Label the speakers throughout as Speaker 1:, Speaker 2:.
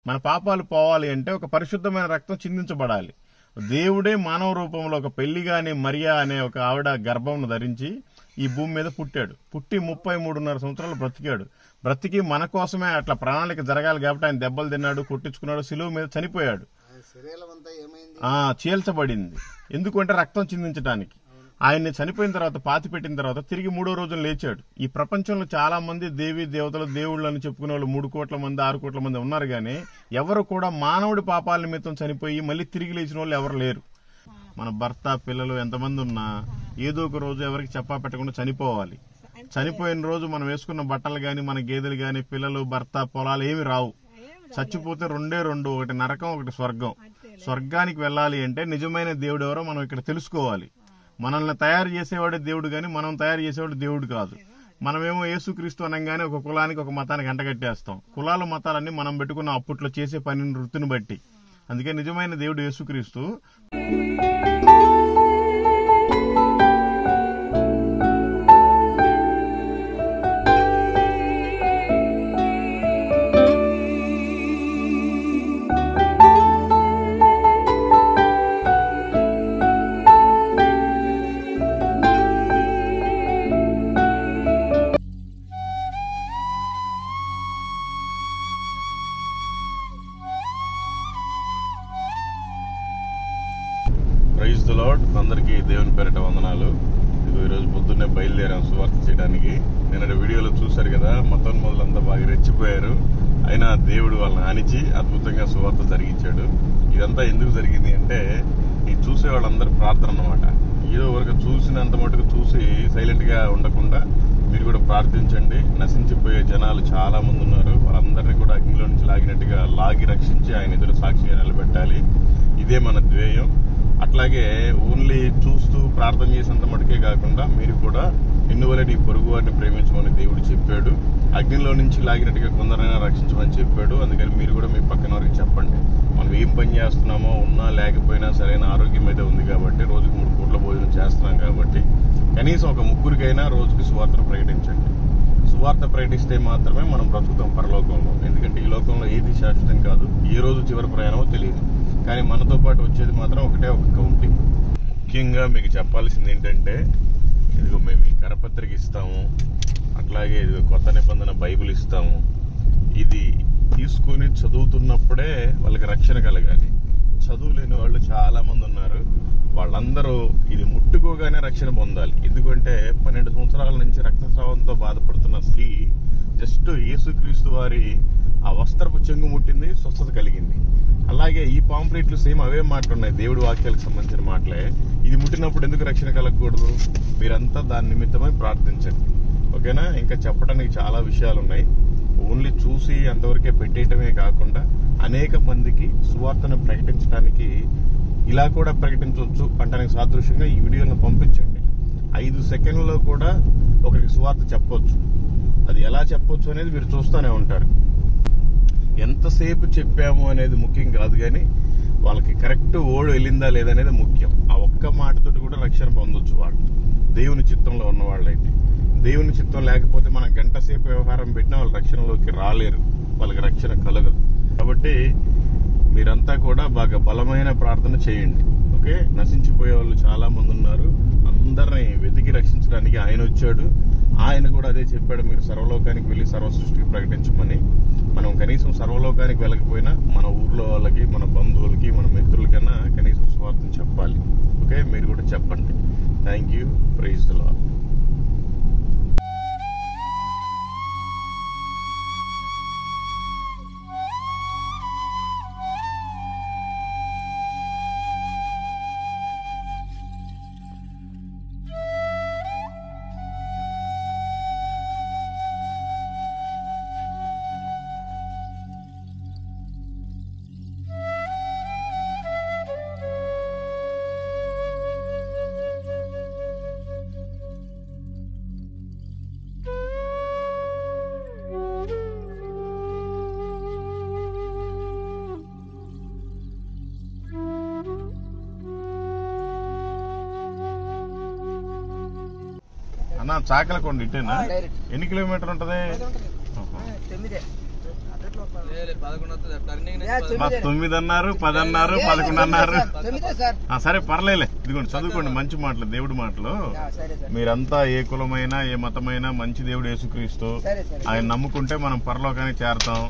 Speaker 1: మన పాపాలు పోవాలి అంటే ఒక పరిశుద్ధమైన రక్తం చిందించబడాలి. దేవుడే మానవ రూపంలో ఒక పెళ్లిగాని మరియా అనే ఒక ఆవిడ గర్భంను ధరించి ఈ భూమి మీద పుట్టాడు. పుట్టి 33.5 సంవత్సరాలు బ్రతికి మన కోసమే అట్లా ప్రణాళిక జరగాలి కాబట్టి ఆయన దెబ్బలు తిన్నాడు, కొట్టించుకున్నాడు, సిలువ మీద చనిపోయాడు. చీల్చబడింది. ఎందుకంటే రక్తం చిందించడానికి. ఆయన్ని చనిపోయిన తర్వాత పాతి పెట్టిన తర్వాత తిరిగి 3వ రోజున లేచాడు. ఈ ప్రపంచంలో చాలా మంది దేవీ దేవతలు దేవుళ్ళు అని చెప్పుకునే వాళ్ళు 3 కోట్ల మంది 6 కోట్ల మంది ఉన్నారు, గానీ ఎవరు కూడా మానవుడి పాపాల నిమిత్తం చనిపోయి మళ్ళీ తిరిగి లేచిన వాళ్ళు ఎవరు లేరు. మన భర్త పిల్లలు ఎంతమంది ఉన్నా ఏదో ఒక రోజు ఎవరికి చెప్పా పెట్టకుండా చనిపోవాలి. చనిపోయిన రోజు మనం వేసుకున్న బట్టలు గాని, మన గేదెలు గాని, పిల్లలు, భర్త, పొలాలు ఏమి రావు. చచ్చిపోతే 2, ఒకటి నరకం, ఒకటి స్వర్గం. స్వర్గానికి వెళ్ళాలి అంటే నిజమైన దేవుడు ఎవరో మనం ఇక్కడ తెలుసుకోవాలి. మనల్ని తయారు చేసేవాడే దేవుడు గాని మనం తయారు చేసేవాడు దేవుడు కాదు. మనమేమో యేసుక్రీస్తు అనగానే ఒక కులానికి ఒక మతానికి అంటగట్టేస్తాం. కులాలు మతాలన్నీ మనం పెట్టుకున్న అప్పట్లో చేసే పని వృత్తిని బట్టి. అందుకే నిజమైన దేవుడు యేసుక్రీస్తు. Praise the lord. అందరికీ దేవుని పేరిట వందనాలు. ఈరోజు పొద్దున్నే బయలుదేరాం సువార్త చేయడానికి. నిన్న వీడియోలో చూశారు కదా, మతోన్మోదులంతా బాగా రెచ్చిపోయారు. అయినా దేవుడు వాళ్ళని ఆనిచి అద్భుతంగా సువార్త జరిగించాడు. ఇదంతా ఎందుకు జరిగింది అంటే ఈ చూసే వాళ్ళందరూ ప్రార్థన అన్నమాట. ఏదో వరకు చూసినంత మటుకు చూసి సైలెంట్ గా ఉండకుండా మీరు కూడా ప్రార్థించండి. నశించిపోయే జనాలు చాలా మంది ఉన్నారు. వాళ్ళందరినీ కూడా అగ్నిలో నుంచి లాగినట్టుగా లాగి రక్షించి ఆయన ఎదురు సాక్షిగా నిలబెట్టాలి. ఇదే మన ధ్యేయం. అట్లాగే ఓన్లీ చూస్తూ ప్రార్థన చేసేంత మటుకే కాకుండా మీరు కూడా ఎన్నువలటి పొరుగు వారిని ప్రేమించమని దేవుడు చెప్పాడు. అగ్నిలో నుంచి లాగినట్టుగా కొందరైనా రక్షించమని చెప్పాడు. అందుకని మీరు కూడా మీ పక్కన వారికి చెప్పండి. మనం ఏం పని చేస్తున్నామో ఉన్నా లేకపోయినా సరైన ఆరోగ్యం అయితే ఉంది కాబట్టి, రోజుకు 3 పూట్ల భోజనం చేస్తున్నాం కాబట్టి కనీసం ఒక 3కైనా రోజుకి సువార్తను ప్రకటించండి. సువార్త ప్రకటిస్తే మాత్రమే మనం బ్రతుకుతాం పరలోకంలో. ఎందుకంటే ఈ లోకంలో ఏది శాశ్వతం కాదు, ఏ రోజు చివరి ప్రయాణమో తెలియదు. కానీ మనతో పాటు వచ్చేది మాత్రం ఒకటే ఒక కౌంటింగ్. ముఖ్యంగా మీకు చెప్పాల్సింది ఏంటంటే, ఇదిగో మేము ఈ కరపత్రిక ఇస్తాము, అట్లాగే ఇదిగో కొత్త నిబంధన బైబిల్ ఇస్తాము. ఇది తీసుకుని చదువుతున్నప్పుడే వాళ్ళకి రక్షణ కలగాలి. చదువు లేని వాళ్ళు చాలా మంది ఉన్నారు. వాళ్ళందరూ ఇది ముట్టుకోగానే రక్షణ పొందాలి. ఎందుకంటే 12 సంవత్సరాల నుంచి రక్తస్రావంతో బాధపడుతున్న స్త్రీ జస్ట్ యేసుక్రీస్తు వారి ఆ వస్త్రపు చెంగు ముట్టింది, స్వస్థత కలిగింది. అలాగే ఈ పాంప్లెట్లు సేమ్ అవే మాటలు ఉన్నాయి, దేవుడి వాక్యాలకు సంబంధించిన మాటలే. ఇది ముట్టినప్పుడు ఎందుకు రక్షణ కలగకూడదు? మీరంతా దాని నిమిత్తమై ప్రార్థించండి, ఓకేనా? ఇంకా చెప్పడానికి చాలా విషయాలు ఉన్నాయి. ఓన్లీ చూసి అంతవరకే పెట్టేయటమే కాకుండా అనేక మందికి సువార్తను ప్రకటించడానికి ఇలా కూడా ప్రకటించవచ్చు అంటానికి సాదృశ్యంగా ఈ వీడియోలను పంపించండి. 5 సెకండ్లలో కూడా ఒకరికి సువార్త చెప్పవచ్చు. అది ఎలా చెప్పొచ్చు అనేది మీరు చూస్తూనే ఉంటారు. ఎంతసేపు చెప్పాము అనేది ముఖ్యం కాదు, కానీ వాళ్ళకి కరెక్ట్ ఓడు వెళ్ళిందా లేదనేది ముఖ్యం. ఆ ఒక్క మాటతోటి కూడా రక్షణ పొందొచ్చు వాళ్ళు, దేవుని చిత్తంలో ఉన్న వాళ్ళైతే. దేవుని చిత్తం లేకపోతే మనం గంట సేపు వ్యవహారం పెట్టినా వాళ్ళు రక్షణలోకి రాలేరు, వాళ్ళకి రక్షణ కలగదు. కాబట్టి మీరంతా కూడా బాగా బలమైన ప్రార్థన చేయండి, ఓకే? నశించిపోయే వాళ్ళు చాలా మంది ఉన్నారు. అందరినీ వెతికి రక్షించడానికి ఆయన వచ్చాడు. ఆయన కూడా అదే చెప్పాడు, మీరు సర్వలోకానికి వెళ్ళి సర్వ సృష్టికి ప్రకటించమని. మనం కనీసం సర్వలోకానికి వెళ్ళకపోయినా మన ఊర్లో వాళ్ళకి, మన బంధువులకి, మన మిత్రులకన్నా కనీసం స్వార్థం చెప్పాలి, ఓకే? మీరు కూడా చెప్పండి. Thank you. Praise the lord. అన్న చాకలకొండ ఇటేనా? ఎన్ని కిలోమీటర్ ఉంటది? 9 అన్నారు, 10 అన్నారు, 11 అన్నారు. సరే పర్లేలే, ఇదిగోండి చదువుకోండి మంచి మాటలు, దేవుడి మాటలు. మీరంతా ఏ కులమైనా ఏ మతమైనా మంచి దేవుడు యేసుక్రీస్తు, ఆయన నమ్ముకుంటే మనం పరలోకానికి చేరతాం.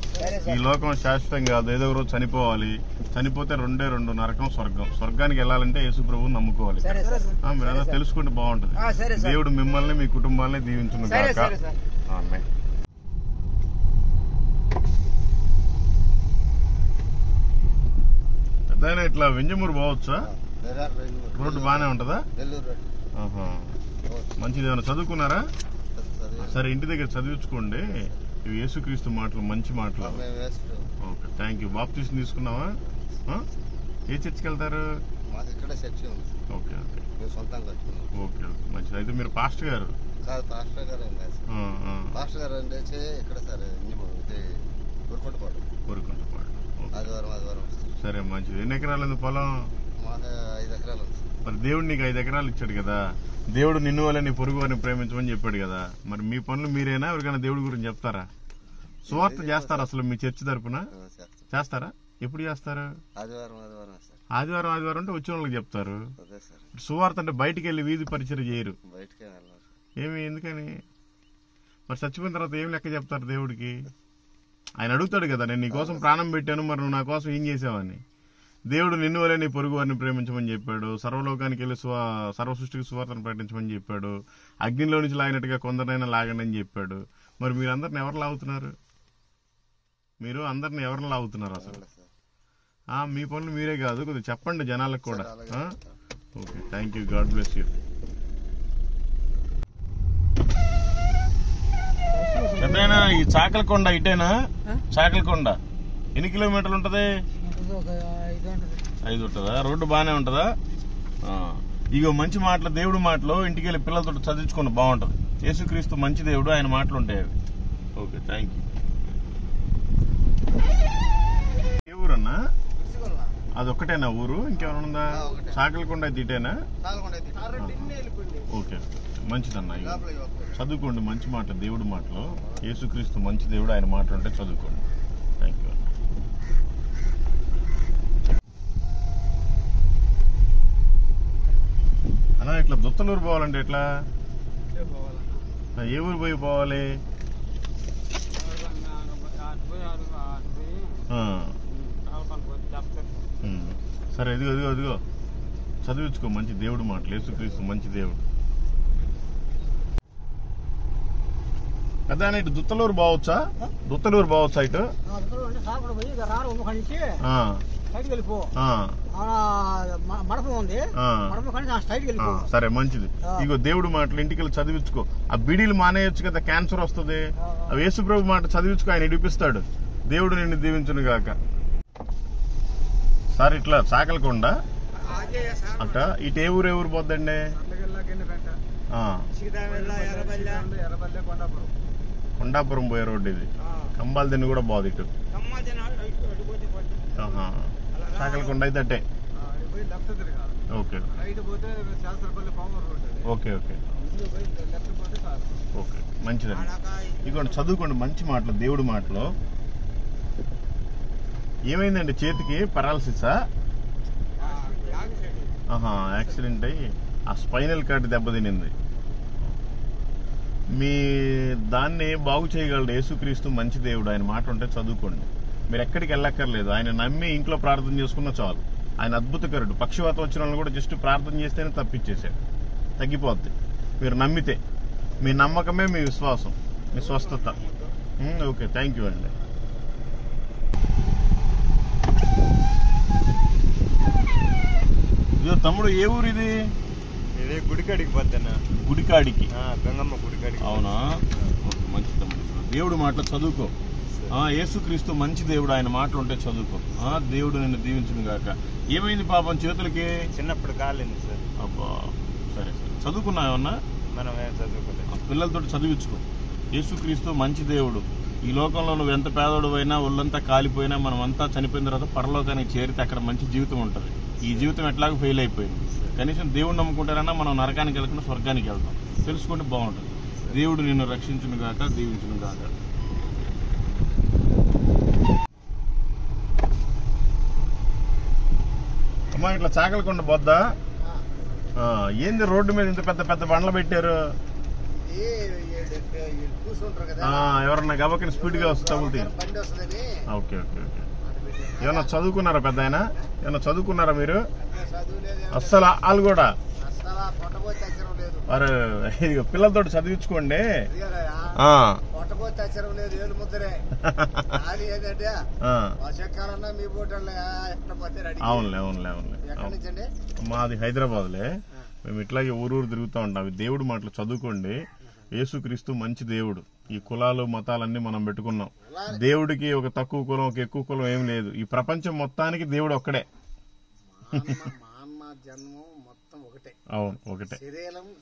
Speaker 1: ఈ లోకం శాశ్వతం కాదు, ఏదో ఒక రోజు చనిపోవాలి. చనిపోతే 2 నరకం, స్వర్గం. స్వర్గానికి వెళ్ళాలంటే యేసు ప్రభువుని నమ్ముకోవాలి. మీరంతా తెలుసుకుంటే బాగుంటది. దేవుడు మిమ్మల్ని మీ కుటుంబాలని దీవించును గాక. ఆమేన్. పెద్దయినా ఇట్లా వింజమూరు పోవచ్చా? రోడ్డు బాగానే ఉంటదా? మంచిది. ఏమైనా చదువుకున్నారా? సరే ఇంటి దగ్గర చదివించుకోండి. ఇవి యేసుక్రీస్తు మాటలు, మంచి మాటలు. Okay, thank you. బాప్టిజం తీసుకున్నావా? ఏ చర్చికి వెళ్తారు? ఓకే ఓకే ఓకే, మంచిది. అయితే మీరు పాస్టర్ గారు? సరే మంచిది. ఎన్ని ఎకరాలు ఉంది పొలం?
Speaker 2: 5 ఎకరాలు.
Speaker 1: మరి దేవుడు నీకు 5 ఎకరాలు ఇచ్చాడు కదా. దేవుడు నిన్ను వల్ల నీ పొరుగు వారిని ప్రేమించమని చెప్పాడు కదా. మరి మీ పనులు మీరేనా ఎవరికైనా దేవుడి గురించి చెప్తారా? సువార్త చేస్తారా? అసలు మీ చర్చి తరపున చేస్తారా? ఎప్పుడు చేస్తారు? ఆదివారం అంటే వచ్చిన వాళ్ళకి చెప్తారు. సువార్త అంటే బయటికి వెళ్ళి వీధి పరిచయం చేయరు. ఏమి, ఎందుకని? మరి చచ్చిపోయిన తర్వాత ఏం లెక్క చెప్తారు దేవుడికి? ఆయన అడుగుతాడు కదా, నేను నీ కోసం ప్రాణం పెట్టాను, మరి నువ్వు నా కోసం ఏం చేసావని. దేవుడు నిన్ను వలే నీ పొరుగు వారిని ప్రేమించమని చెప్పాడు. సర్వలోకానికి వెళ్ళి సర్వ సృష్టికి సువార్తను ప్రకటించమని చెప్పాడు. అగ్నిలో నుంచి లాగినట్టుగా కొందరినైనా లాగండి అని చెప్పాడు. మరి మీరు అందరిని ఎవరు లాగుతున్నారు? మీరు అందరిని ఎవరిని లాగుతున్నారు అసలు? మీ పనులు మీరే కాదు, కొద్దిగా చెప్పండి జనాలకు కూడా. Okay, thank you. God bless you. ఎప్పుడైనా ఈ చాకలకొండ ఇటేనా? చాకలకొండ ఎన్ని కిలోమీటర్లు ఉంటది? 5 ఉంటుందా? రోడ్డు బాగానే ఉంటదా? ఇగో మంచి మాటలు, దేవుడు మాటలు. ఇంటికి వెళ్ళి పిల్లలతో చదివించుకోండి, బాగుంటది. యేసుక్రీస్తు మంచి దేవుడు, ఆయన మాటలు ఉంటాయి అవి. Okay, thank you. ఏ ఊరన్నా? అదొక్కటేనా ఊరు? ఇంకేమైనా ఉందా? చాకలకొండ అయితే ఇటేనా? ఓకే, మంచిదన్నా. చదువుకోండి మంచి మాట, దేవుడి మాటలు. యేసుక్రీస్తు మంచి దేవుడు, ఆయన మాటలు ఉంటే చదువుకోండి. Thank you. అలా ఇట్లా దుత్తలూరు పోవాలంటే ఎట్లా? ఏ ఊరు పోయి పోవాలి? సరే, ఇదిగో చదివించుకో మంచి దేవుడు మాటలు. యేసుక్రీస్తు మంచి దేవుడు. కదా ఇటు దుత్తలూరు బావచ్చా? దుత్తలూరు బావచ్చా ఇటు? సరే మంచిది. ఇగో దేవుడు మాటలు ఇంటికి వెళ్ళి చదివించుకో. ఆ బిడీలు మానేయచ్చు కదా, క్యాన్సర్ వస్తుంది. అవి యేసుప్రభు మాట చదివించుకో, ఆయన ఇడిపిస్తాడు. దేవుడు నిన్ను దీవించును గాక. సార్ ఇట్లా చాకలకొండ అట్ట ఇటు ఏ ఊరు పోద్దండి? కొండాపురం పోయే రోడ్డు ఇది. కంబాల దిన్ను కూడా బాగుంది ఇటు. చాకలకొండ అయితే అట్టే. ఓకే ఓకే ఓకే ఓకే, మంచిదండి. ఇదిగోండి చదువుకోండి మంచి మాటలు, దేవుడి మాటలు. ఏమైందండి చేతికి? పారాలసిసా? యాక్సిడెంట్ అయ్యి ఆ స్పైనల్ కార్డ్ దెబ్బతినింది. మీ దాన్ని బాగు చేయగలడు యేసుక్రీస్తు మంచి దేవుడు, ఆయన మాట ఉంటే చదువుకోండి. మీరు ఎక్కడికి వెళ్ళక్కర్లేదు, ఆయన నమ్మి ఇంట్లో ప్రార్థన చేసుకున్నా చాలు. ఆయన అద్భుతకరుడు. పక్షవాతం వచ్చిన వాళ్ళు కూడా జస్ట్ ప్రార్థన చేస్తేనే తప్పించేశాడు, తగ్గిపోద్ది. మీరు నమ్మితే, మీ నమ్మకమే మీ విశ్వాసం, మీ స్వస్థత. ఓకే, థ్యాంక్ యూ అండి. ఇదో తమ్ముడు, ఏ ఊరు ఇది?
Speaker 2: గుడికాడికి పోతాను.
Speaker 1: గుడికాడికి?
Speaker 2: గంగమ్మ గుడికాడికి.
Speaker 1: అవునా? మంచి తమ్ముడు, దేవుడు మాటలు చదువుకో. యేసుక్రీస్తు మంచి దేవుడు, ఆయన మాటలు ఉంటే చదువుకో. దేవుడు నిన్ను దీవించును గాక. ఏమైంది పాపం చేతులకి?
Speaker 2: చిన్నప్పుడు కాలేదు సార్.
Speaker 1: అబ్బా, సరే సరే. చదువుకున్నావన్నా?
Speaker 2: మనం ఏం చదువుకోలేదు.
Speaker 1: పిల్లలతో చదివించుకో. యేసుక్రీస్తు మంచి దేవుడు. ఈ లోకంలో నువ్వు ఎంత పేదోడు అయినా, ఒళ్ళంతా కాలిపోయినా, మనం అంతా చనిపోయిన తర్వాత పరలోకానికి చేరితే అక్కడ మంచి జీవితం ఉంటుంది. ఈ జీవితం ఎట్లాగో ఫెయిల్ అయిపోయింది. కనీసం దేవుడు నమ్ముకుంటారన్నా మనం నరకానికి వెళ్ళకుండా స్వర్గానికి వెళ్తాం. తెలుసుకుంటే బాగుంటుంది. దేవుడు నిన్ను రక్షించును గాక, దీవించును గాక. అమ్మా ఇట్లా చాకలకొండ బొద్దా ఏంది రోడ్డు మీద ఇంత పెద్ద పెద్ద బండ్లు పెట్టారు? ఎవరన్నా గబక్కని స్పీడ్ గా వస్తుంది. Okay okay okay. ఏమన్నా చదువుకున్నారా పెద్ద ఆయన? ఏమన్నా చదువుకున్నారా మీరు? అస్సలు వాళ్ళు కూడా మరి పిల్లలతో చదివించుకోండి. అవునులే అవునులే అవునులే. మాది హైదరాబాద్లే. మేము ఇట్లాగే ఊరూరు తిరుగుతూ ఉంటాం. దేవుడు మాటలు చదువుకోండి. యేసుక్రీస్తు మంచి దేవుడు. ఈ కులాలు మతాలన్నీ మనం పెట్టుకున్నాం. దేవుడికి ఒక తక్కువ కులం ఒక ఎక్కువ కులం ఏం లేదు. ఈ ప్రపంచం మొత్తానికి దేవుడు ఒక్కడే.
Speaker 3: జన్మం మొత్తం ఒకటే.
Speaker 1: అవును ఒకటే.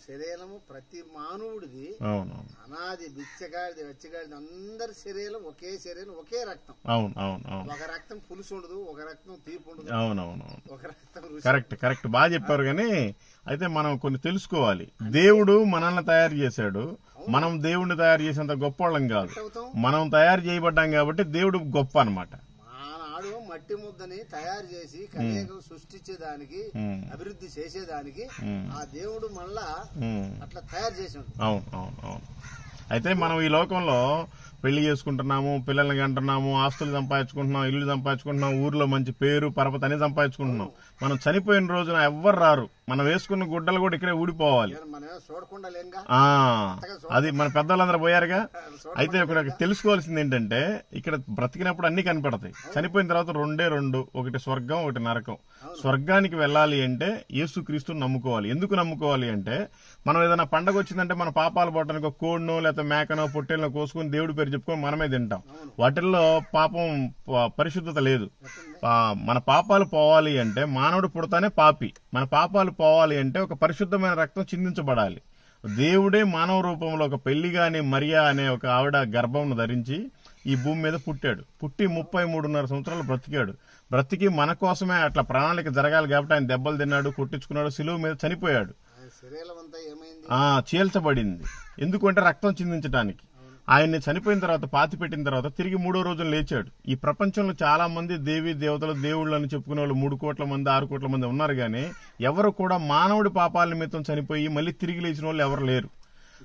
Speaker 3: శరీరము ప్రతి మానవుడిది.
Speaker 1: అవును
Speaker 3: అనాది బిచ్చగాడిది వచ్చగాడిది అందరి శరీరం ఒకే శరీరం ఒకే రక్తం.
Speaker 1: అవును అవును అవును.
Speaker 3: ఒక రక్తం పులుసు ఉండదు, ఒక రక్తం తీపి ఉండదు.
Speaker 1: అవునవును.
Speaker 3: ఒక రక్తం
Speaker 1: కరెక్ట్ కరెక్ట్ బాగా చెప్పారు. కానీ అయితే మనం కొన్ని తెలుసుకోవాలి. దేవుడు మనల్ని తయారు చేశాడు. మనం దేవుడిని తయారు చేసేంత గొప్ప వాళ్ళం కాదు. మనం తయారు చేయబడ్డాం కాబట్టి దేవుడు గొప్ప అన్నమాట.
Speaker 3: ఆనాడు మట్టి ముద్దని తయారు చేసి కలియుగం సృష్టించేదానికి అభివృద్ధి చేసేదానికి ఆ దేవుడు మళ్ళా అట్లా తయారు చేసాడు.
Speaker 1: అవును అవును అవును. అయితే మనం ఈ లోకంలో పెళ్లి చేసుకుంటున్నాము, పిల్లల్ని కంటున్నాము, ఆస్తులు సంపాదించుకుంటున్నాం, ఇల్లు సంపాదించుకుంటున్నాం, ఊర్లో మంచి పేరు పరపతి అని సంపాదించుకుంటున్నాం. మనం చనిపోయిన రోజున ఎవ్వరు రారు. మనం వేసుకున్న గుడ్డలు కూడా ఇక్కడే ఊడిపోవాలి. అది మన పెద్దవాళ్ళందరూ పోయారుగా. అయితే ఇక్కడ తెలుసుకోవాల్సింది ఏంటంటే ఇక్కడ బ్రతికినప్పుడు అన్ని కనపడతాయి. చనిపోయిన తర్వాత రెండు, ఒకటి స్వర్గం ఒకటి నరకం. స్వర్గానికి వెళ్ళాలి అంటే యేసుక్రీస్తుని నమ్ముకోవాలి. ఎందుకు నమ్ముకోవాలి అంటే మనం ఏదైనా పండగ వచ్చిందంటే మన పాపాలు పోవడానికి ఒక కోడినో లేకపోతే మేకనో పొట్టేలనో కోసుకుని దేవుడి పేరు చెప్పుకొని మనమే తింటాం. వాటిల్లో పాపం పరిశుద్ధత లేదు. మన పాపాలు పోవాలి అంటే మానవుడు పుడతానే పాపి. మన పాపాలు పోవాలి అంటే ఒక పరిశుద్ధమైన రక్తం చిందించబడాలి. దేవుడే మానవ రూపంలో ఒక పెళ్లిగాని మరియా అనే ఒక ఆవిడ గర్భంను ధరించి ఈ భూమి మీద పుట్టాడు. పుట్టి 33.5 సంవత్సరాలు బ్రతికాడు. బ్రతికి మన కోసమే అట్లా ప్రణాళిక జరగాలి కాబట్టి ఆయన దెబ్బలు తిన్నాడు, కొట్టించుకున్నాడు, సిలువ మీద చనిపోయాడు. చీల్చబడింది. ఎందుకంటే రక్తం చిందించడానికి. ఆయన్ని చనిపోయిన తర్వాత పాతి పెట్టిన తర్వాత తిరిగి 3వ రోజున లేచాడు. ఈ ప్రపంచంలో చాలా మంది దేవీ దేవతలు దేవుళ్ళు అని చెప్పుకునే వాళ్ళు 3 కోట్ల మంది 6 కోట్ల మంది ఉన్నారు. కానీ ఎవరు కూడా మానవుడి పాపాల నిమిత్తం చనిపోయి మళ్ళీ తిరిగి లేచిన వాళ్ళు ఎవరు లేరు.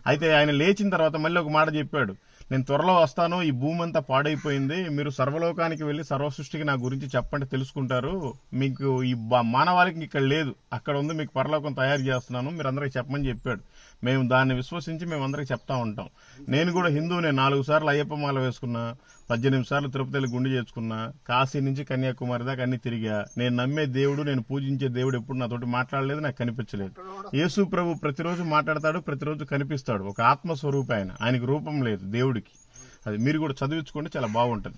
Speaker 1: అయితే ఆయన లేచిన తర్వాత మళ్ళీ ఒక మాట చెప్పాడు, నేను త్వరలో వస్తాను, ఈ భూమి అంతా పాడైపోయింది, మీరు సర్వలోకానికి వెళ్లి సర్వసృష్టికి నా గురించి చెప్పండి, తెలుసుకుంటారు. మీకు ఈ మానవాళికి ఇక్కడ లేదు, అక్కడ ఉంది, మీకు పరలోకం తయారు చేస్తున్నాను, మీరు అందరికి చెప్పమని చెప్పాడు. మేము దాన్ని విశ్వసించి మేము అందరికి చెప్తా ఉంటాం. నేను కూడా హిందువునే. 4 సార్లు అయ్యప్ప మాల వేసుకున్నా, 18 సార్లు తిరుపతిలో గుండె చేసుకున్నా, కాశీ నుంచి కన్యాకుమారి దాకా అన్ని తిరిగా. నేను నమ్మే దేవుడు, నేను పూజించే దేవుడు ఎప్పుడు నాతోటి మాట్లాడలేదు, నాకు కనిపించలేదు. యేసు ప్రభు ప్రతిరోజు మాట్లాడతాడు, ప్రతిరోజు కనిపిస్తాడు. ఒక ఆత్మస్వరూప ఆయనకి రూపం లేదు దేవుడికి. అది మీరు కూడా చదివించుకోండి, చాలా బాగుంటది.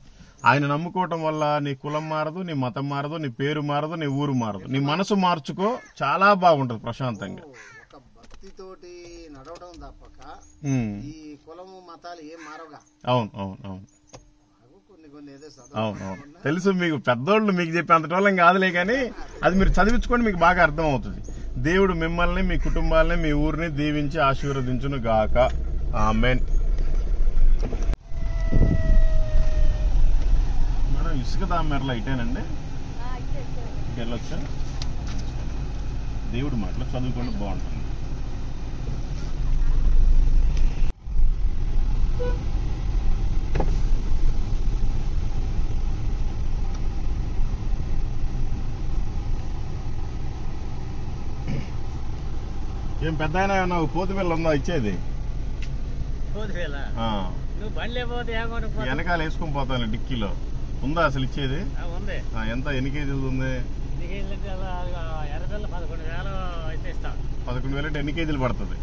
Speaker 1: ఆయన నమ్ముకోవటం వల్ల నీ కులం మారదు, నీ మతం మారదు, నీ పేరు మారదు, నీ ఊరు మారదు. నీ మనసు మార్చుకో, చాలా బాగుంటది ప్రశాంతంగా.
Speaker 3: భక్తితోటి నడవడం తప్పక ఈ కులము మతాలు ఏం మారవుగా.
Speaker 1: అవును అవును అవును అవును అవును. తెలుసు మీకు, పెద్దోళ్ళు మీకు చెప్పే అంతటోళ్ళం కాదులే, కానీ అది మీరు చదివించుకోండి, మీకు బాగా అర్థం అవుతుంది. దేవుడు మిమ్మల్ని, మీ కుటుంబాలని, మీ ఊరిని దీవించి ఆశీర్వదించును గాక. ఆమేన్. మనం ఇసుక దామెరలో ఇటేనండి, వెళ్ళొచ్చా? దేవుడు మాటలు చదువుకోండి, బాగుంటుంది. ఏం పెద్ద అయినా పోతుపిల్ల ఉందా ఇచ్చేది? వెనకాల వేసుకుని పోతాను డిక్కీలో. ఉందా అసలు ఇచ్చేది? ఎంత, ఎన్ని కేజీలు ఉంది? 11,000 అంటే ఎన్ని కేజీలు పడుతుంది?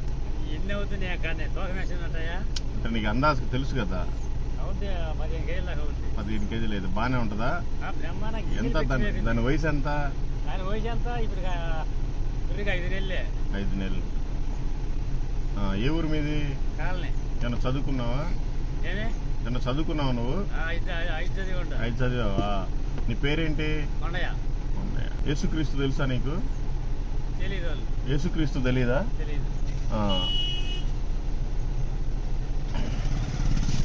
Speaker 1: అంటే నీకు అందాజు తెలుసు కదా. 15 కేజీలు అయితే బానే ఉంటుందా? ఎంత దాని వయసు ఎంత? 5 నెలలు. ఏ ఊరు మీది? ఏమన్నా చదువుకున్నావా? ఏమన్నా చదువుకున్నావా నువ్వు? 5 చదివావా? నీ పేరేంటి? యేసుక్రీస్తు తెలుసా నీకు? యేసుక్రీస్తు తెలీదా?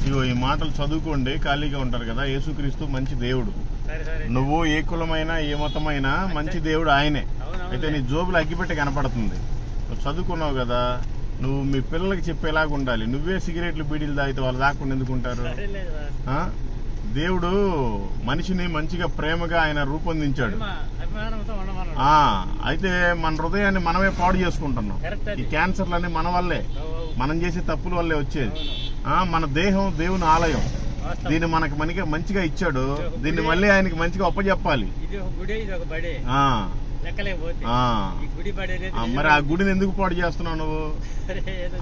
Speaker 1: ఇగో ఈ మాటలు చదువుకోండి, ఖాళీగా ఉంటారు కదా. యేసుక్రీస్తు మంచి దేవుడు. నువ్వు ఏ కులమైనా ఏ మతమైనా మంచి దేవుడు ఆయనే. అయితే నీ జోబులు అగ్గిపెట్టి కనపడుతుంది. నువ్వు చదువుకున్నావు కదా, నువ్వు మీ పిల్లలకి చెప్పేలాగా ఉండాలి. నువ్వే సిగరెట్లు బీడీలు తాగితే వాళ్ళు దాక్కుండా ఎందుకుంటారు? దేవుడు మనిషిని మంచిగా ప్రేమగా ఆయన రూపొందించాడు. అయితే మన హృదయాన్ని మనమే పాడు చేసుకుంటున్నాం. ఈ క్యాన్సర్లన్నీ మన వల్లే, మనం చేసే తప్పుల వల్లే వచ్చేది. మన దేహం దేవుని ఆలయం, దీన్ని మనకి మంచిగా ఇచ్చాడు. దీన్ని మళ్ళీ ఆయనకి మంచిగా అప్పచెప్పాలి. మరి ఆ గుడిని ఎందుకు పాడు చేస్తున్నావు నువ్వు?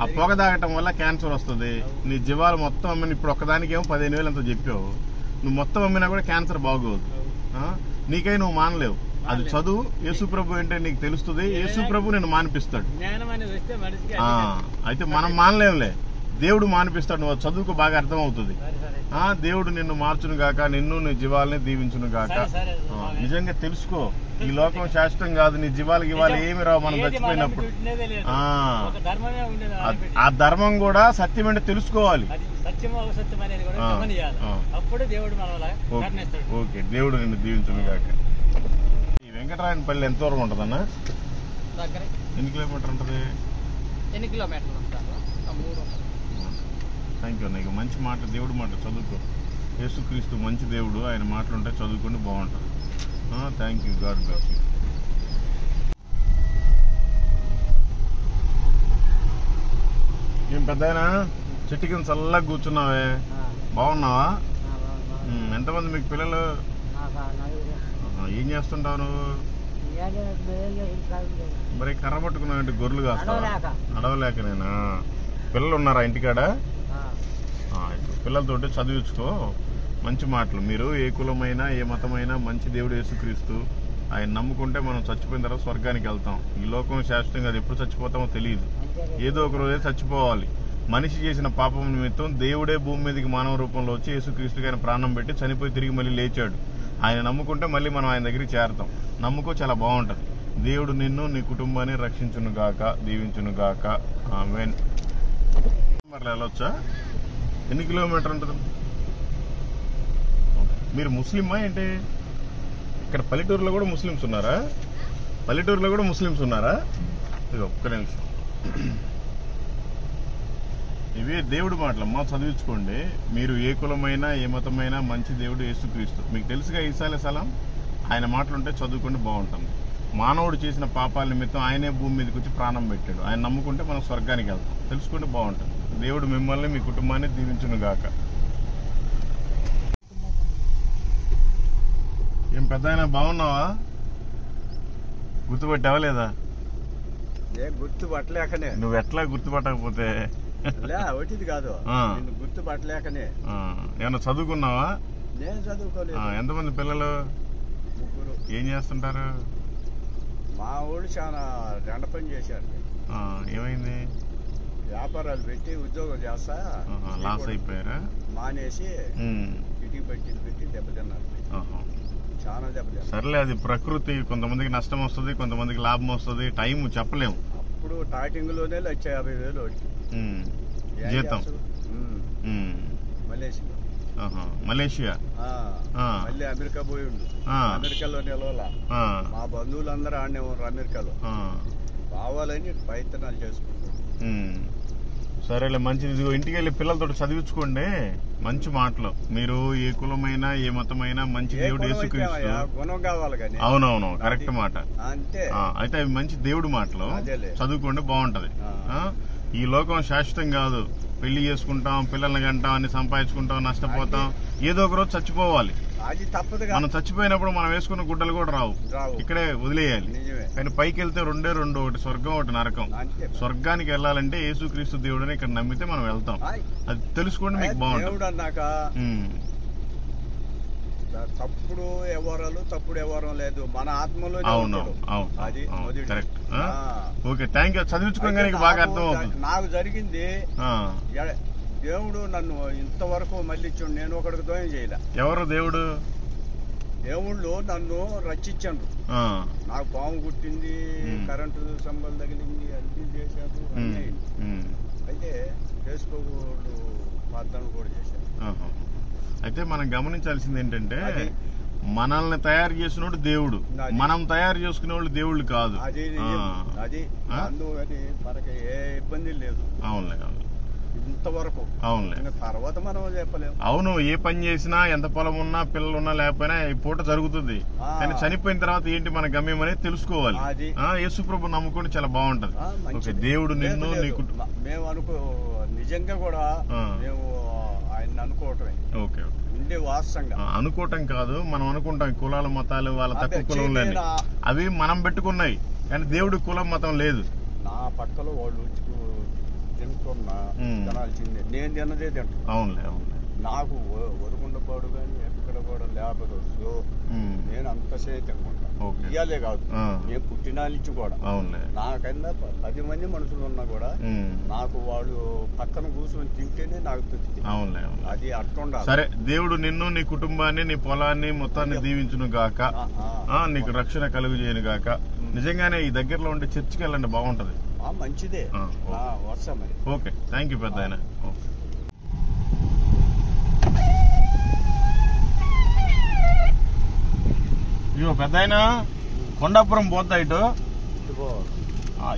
Speaker 1: ఆ పొగ తాగటం వల్ల క్యాన్సర్ వస్తుంది. నీ జీవాలు మొత్తం అమ్మిన, ఇప్పుడు ఒక్కదానికేమో 15,000 అంత చెప్పావు. నువ్వు మొత్తం అమ్మినా కూడా క్యాన్సర్ బాగోదు. నీకై నువ్వు మానలేవు. అది చదువు. యేసు ప్రభు ఏంటంటే నీకు తెలుస్తుంది. యేసు ప్రభు నిన్ను మానిపిస్తాడు. అయితే మనం మానలేంలే, దేవుడు మానిపిస్తాడు. నువ్వు చదువుకు బాగా అర్థం అవుతుంది. దేవుడు నిన్ను మార్చును గాక, నిన్ను నీ జీవాలని దీవించును గాక. నిజంగా తెలుసుకో, ఈ లోకం శాశ్వతం కాదు. నీ జీవాలకి ఇవ్వాలి ఏమి రావు మనం చచ్చిపోయినప్పుడు. ఆ ధర్మం కూడా సత్యం అంటే తెలుసుకోవాలి. ఓకే, దేవుడు నిన్ను దీవించును గాక. ఈ వెంకటరాయనపల్లి ఎంత దూరం ఉంటదన్నా? ఎన్ని కిలోమీటర్ ఉంటది?
Speaker 4: 8 కిలోమీటర్లు.
Speaker 1: Thank you. నీకు మంచి మాట, దేవుడు మాట చదువుకో. యేసుక్రీస్తు మంచి దేవుడు, ఆయన మాటలుంటే చదువుకుంటే బాగుంటుంది. Thank you. God bless you. ఏం పెద్దయినా చెట్టు కింద చల్లగా కూర్చున్నావే, బాగున్నావా? ఎంతమంది మీకు పిల్లలు? ఏం చేస్తుంటావు నువ్వు? మరి కర్ర పట్టుకున్నావు, గొర్రెలు కాస్తావా? నడవలేకనేనా? పిల్లలు ఉన్నారా ఇంటికాడ? పిల్లలతోటి చదివించుకో. మంచి మాటలు. మీరు ఏ కులమైనా ఏ మతమైనా మంచి దేవుడు యేసుక్రీస్తు, ఆయన నమ్ముకుంటే మనం చచ్చిపోయిన తర్వాత స్వర్గానికి వెళ్తాం. ఈ లోకం శాశ్వతంగా, అది ఎప్పుడు చచ్చిపోతామో తెలియదు. ఏదో ఒక రోజే చచ్చిపోవాలి. మనిషి చేసిన పాపం నిమిత్తం దేవుడే భూమి మీదకి మానవ రూపంలో వచ్చి యేసుక్రీస్తుకి ఆయన ప్రాణం పెట్టి చనిపోయి తిరిగి మళ్ళీ లేచాడు. ఆయన నమ్ముకుంటే మళ్ళీ మనం ఆయన దగ్గరికి చేరతాం. నమ్ముకో, చాలా బాగుంటది. దేవుడు నిన్ను నీ కుటుంబాన్ని రక్షించును గాక, దీవించును గాక. ఆమేన్. మరలా వెళ్ళొచ్చా? ఎన్ని కిలోమీటర్ ఉంటుంది? మీరు ముస్లిమా ఏంటి? ఇక్కడ పల్లెటూరులో కూడా ముస్లిమ్స్ ఉన్నారా? పల్లెటూరులో కూడా ముస్లిమ్స్ ఉన్నారా? ఇది ఒక్క నిమిషం. ఇవి దేవుడి మాటలమ్మా, చదివించుకోండి. మీరు ఏ కులమైనా ఏ మతమైనా మంచి దేవుడు యేసుక్రీస్తు. మీకు తెలుసుగా ఈసా అలైహిస్సలాం, ఆయన మాటలుంటే చదువుకుంటే బాగుంటుంది. మానవుడు చేసిన పాపాల నిమిత్తం ఆయనే భూమి మీదకి వచ్చి ప్రాణం పెట్టాడు. ఆయన నమ్ముకుంటే మనం స్వర్గానికి వెళ్తాం. తెలుసుకుంటే బాగుంటుంది. దేవుడు మిమ్మల్ని మీ కుటుంబాన్ని దీవించును గాక. ఏం పెద్దయినా బాగున్నావా? గుర్తుపట్టావా లేదా?
Speaker 2: గుర్తుపట్టలేకనే.
Speaker 1: నువ్వు ఎట్లా గుర్తుపట్టకపోతే?
Speaker 2: ఒకటిది కాదు, గుర్తుపట్టలేకనే.
Speaker 1: ఏమన్నా చదువుకున్నావా?
Speaker 2: నేను చదువుకోలేదు.
Speaker 1: ఎంతమంది పిల్లలు?
Speaker 2: 3.
Speaker 1: ఏం చేస్తుంటారు?
Speaker 2: మా ఊళ్ళు చాలా దండ పని చేశారు.
Speaker 1: ఏమైంది?
Speaker 2: వ్యాపారాలు పెట్టి ఉద్యోగం చేస్తా
Speaker 1: లాస్ అయిపోయారా?
Speaker 2: మానేసి ఇటుకి బట్టీలు పెట్టి దెబ్బతిన్నారు. చాలా దెబ్బతిన్నారు.
Speaker 1: సర్లే, అది ప్రకృతి. కొంతమందికి నష్టం వస్తుంది, కొంతమందికి లాభం వస్తుంది. టైం చెప్పలేము.
Speaker 2: అప్పుడు స్టార్టింగ్ లోనే 1,50,000 వాడికి
Speaker 1: జీతం. మలేషియా,
Speaker 2: మళ్ళీ అమెరికా పోయిండు. అమెరికాలో నిలవలా. మా బంధువులందరూ ఆడనే ఉన్నారు అమెరికాలో. కావాలని ప్రయత్నాలు చేసుకుంటారు.
Speaker 1: సరేలే, మంచిది. ఇదిగో ఇంటికి వెళ్ళి పిల్లలతో చదివించుకోండి. మంచి మాటలు. మీరు ఏ కులమైనా ఏ మతమైనా మంచి దేవుడు యేసుక్రీస్తు.
Speaker 2: గుణం కావాలి కానీ.
Speaker 1: అవునవును, కరెక్ట్ మాట.
Speaker 2: అంతే.
Speaker 1: అయితే అవి మంచి దేవుడి మాటలు, చదువుకోండి, బాగుంటది. ఈ లోకం శాశ్వతం కాదు. పెళ్లి చేసుకుంటాం, పిల్లల్ని కంటాం, అన్ని సంపాదించుకుంటాం, నష్టపోతాం. ఏదో ఒక రోజు చచ్చిపోవాలి.
Speaker 2: అది తప్పదు.
Speaker 1: మనం చచ్చిపోయినప్పుడు మనం వేసుకున్న గుడ్డలు కూడా రావు, ఇక్కడే వదిలేయాలి. కానీ పైకి వెళ్తే 2 ఒకటి స్వర్గం, ఒకటి నరకం. స్వర్గానికి వెళ్ళాలంటే యేసుక్రీస్తు దేవుడని ఇక్కడ నమ్మితే మనం వెళ్తాం. అది తెలుసుకోండి, మీకు బాగుంటుంది.
Speaker 2: అన్నాక తప్పుడు వ్యవహారం లేదు, మన ఆత్మలో.
Speaker 1: అవును,
Speaker 2: అది
Speaker 1: కరెక్ట్. Okay, thank you. చదివించుకోగానే బాగా అర్థం అవుతుంది.
Speaker 2: నాకు జరిగింది, దేవుడు నన్ను ఇంతవరకు మళ్ళీ ఇచ్చాడు. నేను ఒకడికి దోయం చేయలే.
Speaker 1: ఎవరు దేవుడు?
Speaker 2: దేవుళ్ళు నన్ను రక్షించండు. నాకు పాము కుట్టింది, కరెంటు సంబంధం తగిలింది, అన్ని చేశారు. అయితే చేసుకోడు ప్రార్థన కూడా చేశారు.
Speaker 1: అయితే మనం గమనించాల్సింది ఏంటంటే, మనల్ని తయారు చేసినోడు దేవుడు, మనం తయారు చేసుకునే వాళ్ళు దేవుళ్ళు కాదు.
Speaker 2: అది అందుకని మనకి ఏ ఇబ్బంది లేదు.
Speaker 1: అవునులే, అవును,
Speaker 2: ఇంతవరకు.
Speaker 1: అవునులే,
Speaker 2: తర్వాత మనం చెప్పలేము.
Speaker 1: అవును, ఏ పని చేసినా, ఎంత పొలం ఉన్నా, పిల్లలు ఉన్నా లేకపోయినా ఈ పూట జరుగుతుంది. కానీ చనిపోయిన తర్వాత ఏంటి మన గమ్యం అనేది తెలుసుకోవాలి. యేసు ప్రభు నమ్ముకుంటే చాలా బాగుంటది. దేవుడు నిన్ను
Speaker 2: మేము నిజంగా కూడా మేము ఆయన అనుకోవటమే.
Speaker 1: ఓకే,
Speaker 2: ఉండే వాస్తవంగా
Speaker 1: అనుకోవటం కాదు, మనం అనుకుంటాం కులాల మతాలు వాళ్ళ తక్కువ కులంలో అవి మనం పెట్టుకున్నాయి. కానీ దేవుడు కులం మతం లేదు.
Speaker 2: నా పక్కలో వాళ్ళు తింటున్నా తినాల్సిందే, నేను తిన్నదే తింటా.
Speaker 1: అవునులే, అవునులే.
Speaker 2: నాకు ఒరుగుండపాడు కానీ ఎక్కడ కూడా లేబర్ నేను అంతసేపు తినకుండా ఇయ్యాలే కాదు, నేను పుట్టిన నుంచి కూడా. నాకైనా 10 మంది మనుషులు ఉన్నా కూడా నాకు వాళ్ళు పక్కన కూర్చొని తింటేనే నాకు తృప్తి. అది అట్టుండాలి.
Speaker 1: సరే, దేవుడు నిన్ను, నీ కుటుంబాన్ని, నీ పొలాన్ని మొత్తాన్ని దీవించును గాక, నీకు రక్షణ కలుగు చేయను గాక. నిజంగానే ఈ దగ్గరలో ఉంటే చర్చికి వెళ్ళండి, బాగుంటది.
Speaker 2: మంచిదే. వస్తా మరి.
Speaker 1: ఓకే, థ్యాంక్ యూ పెద్ద ఆయన. ఇగో పెద్ద ఆయన కొండాపురం పోతా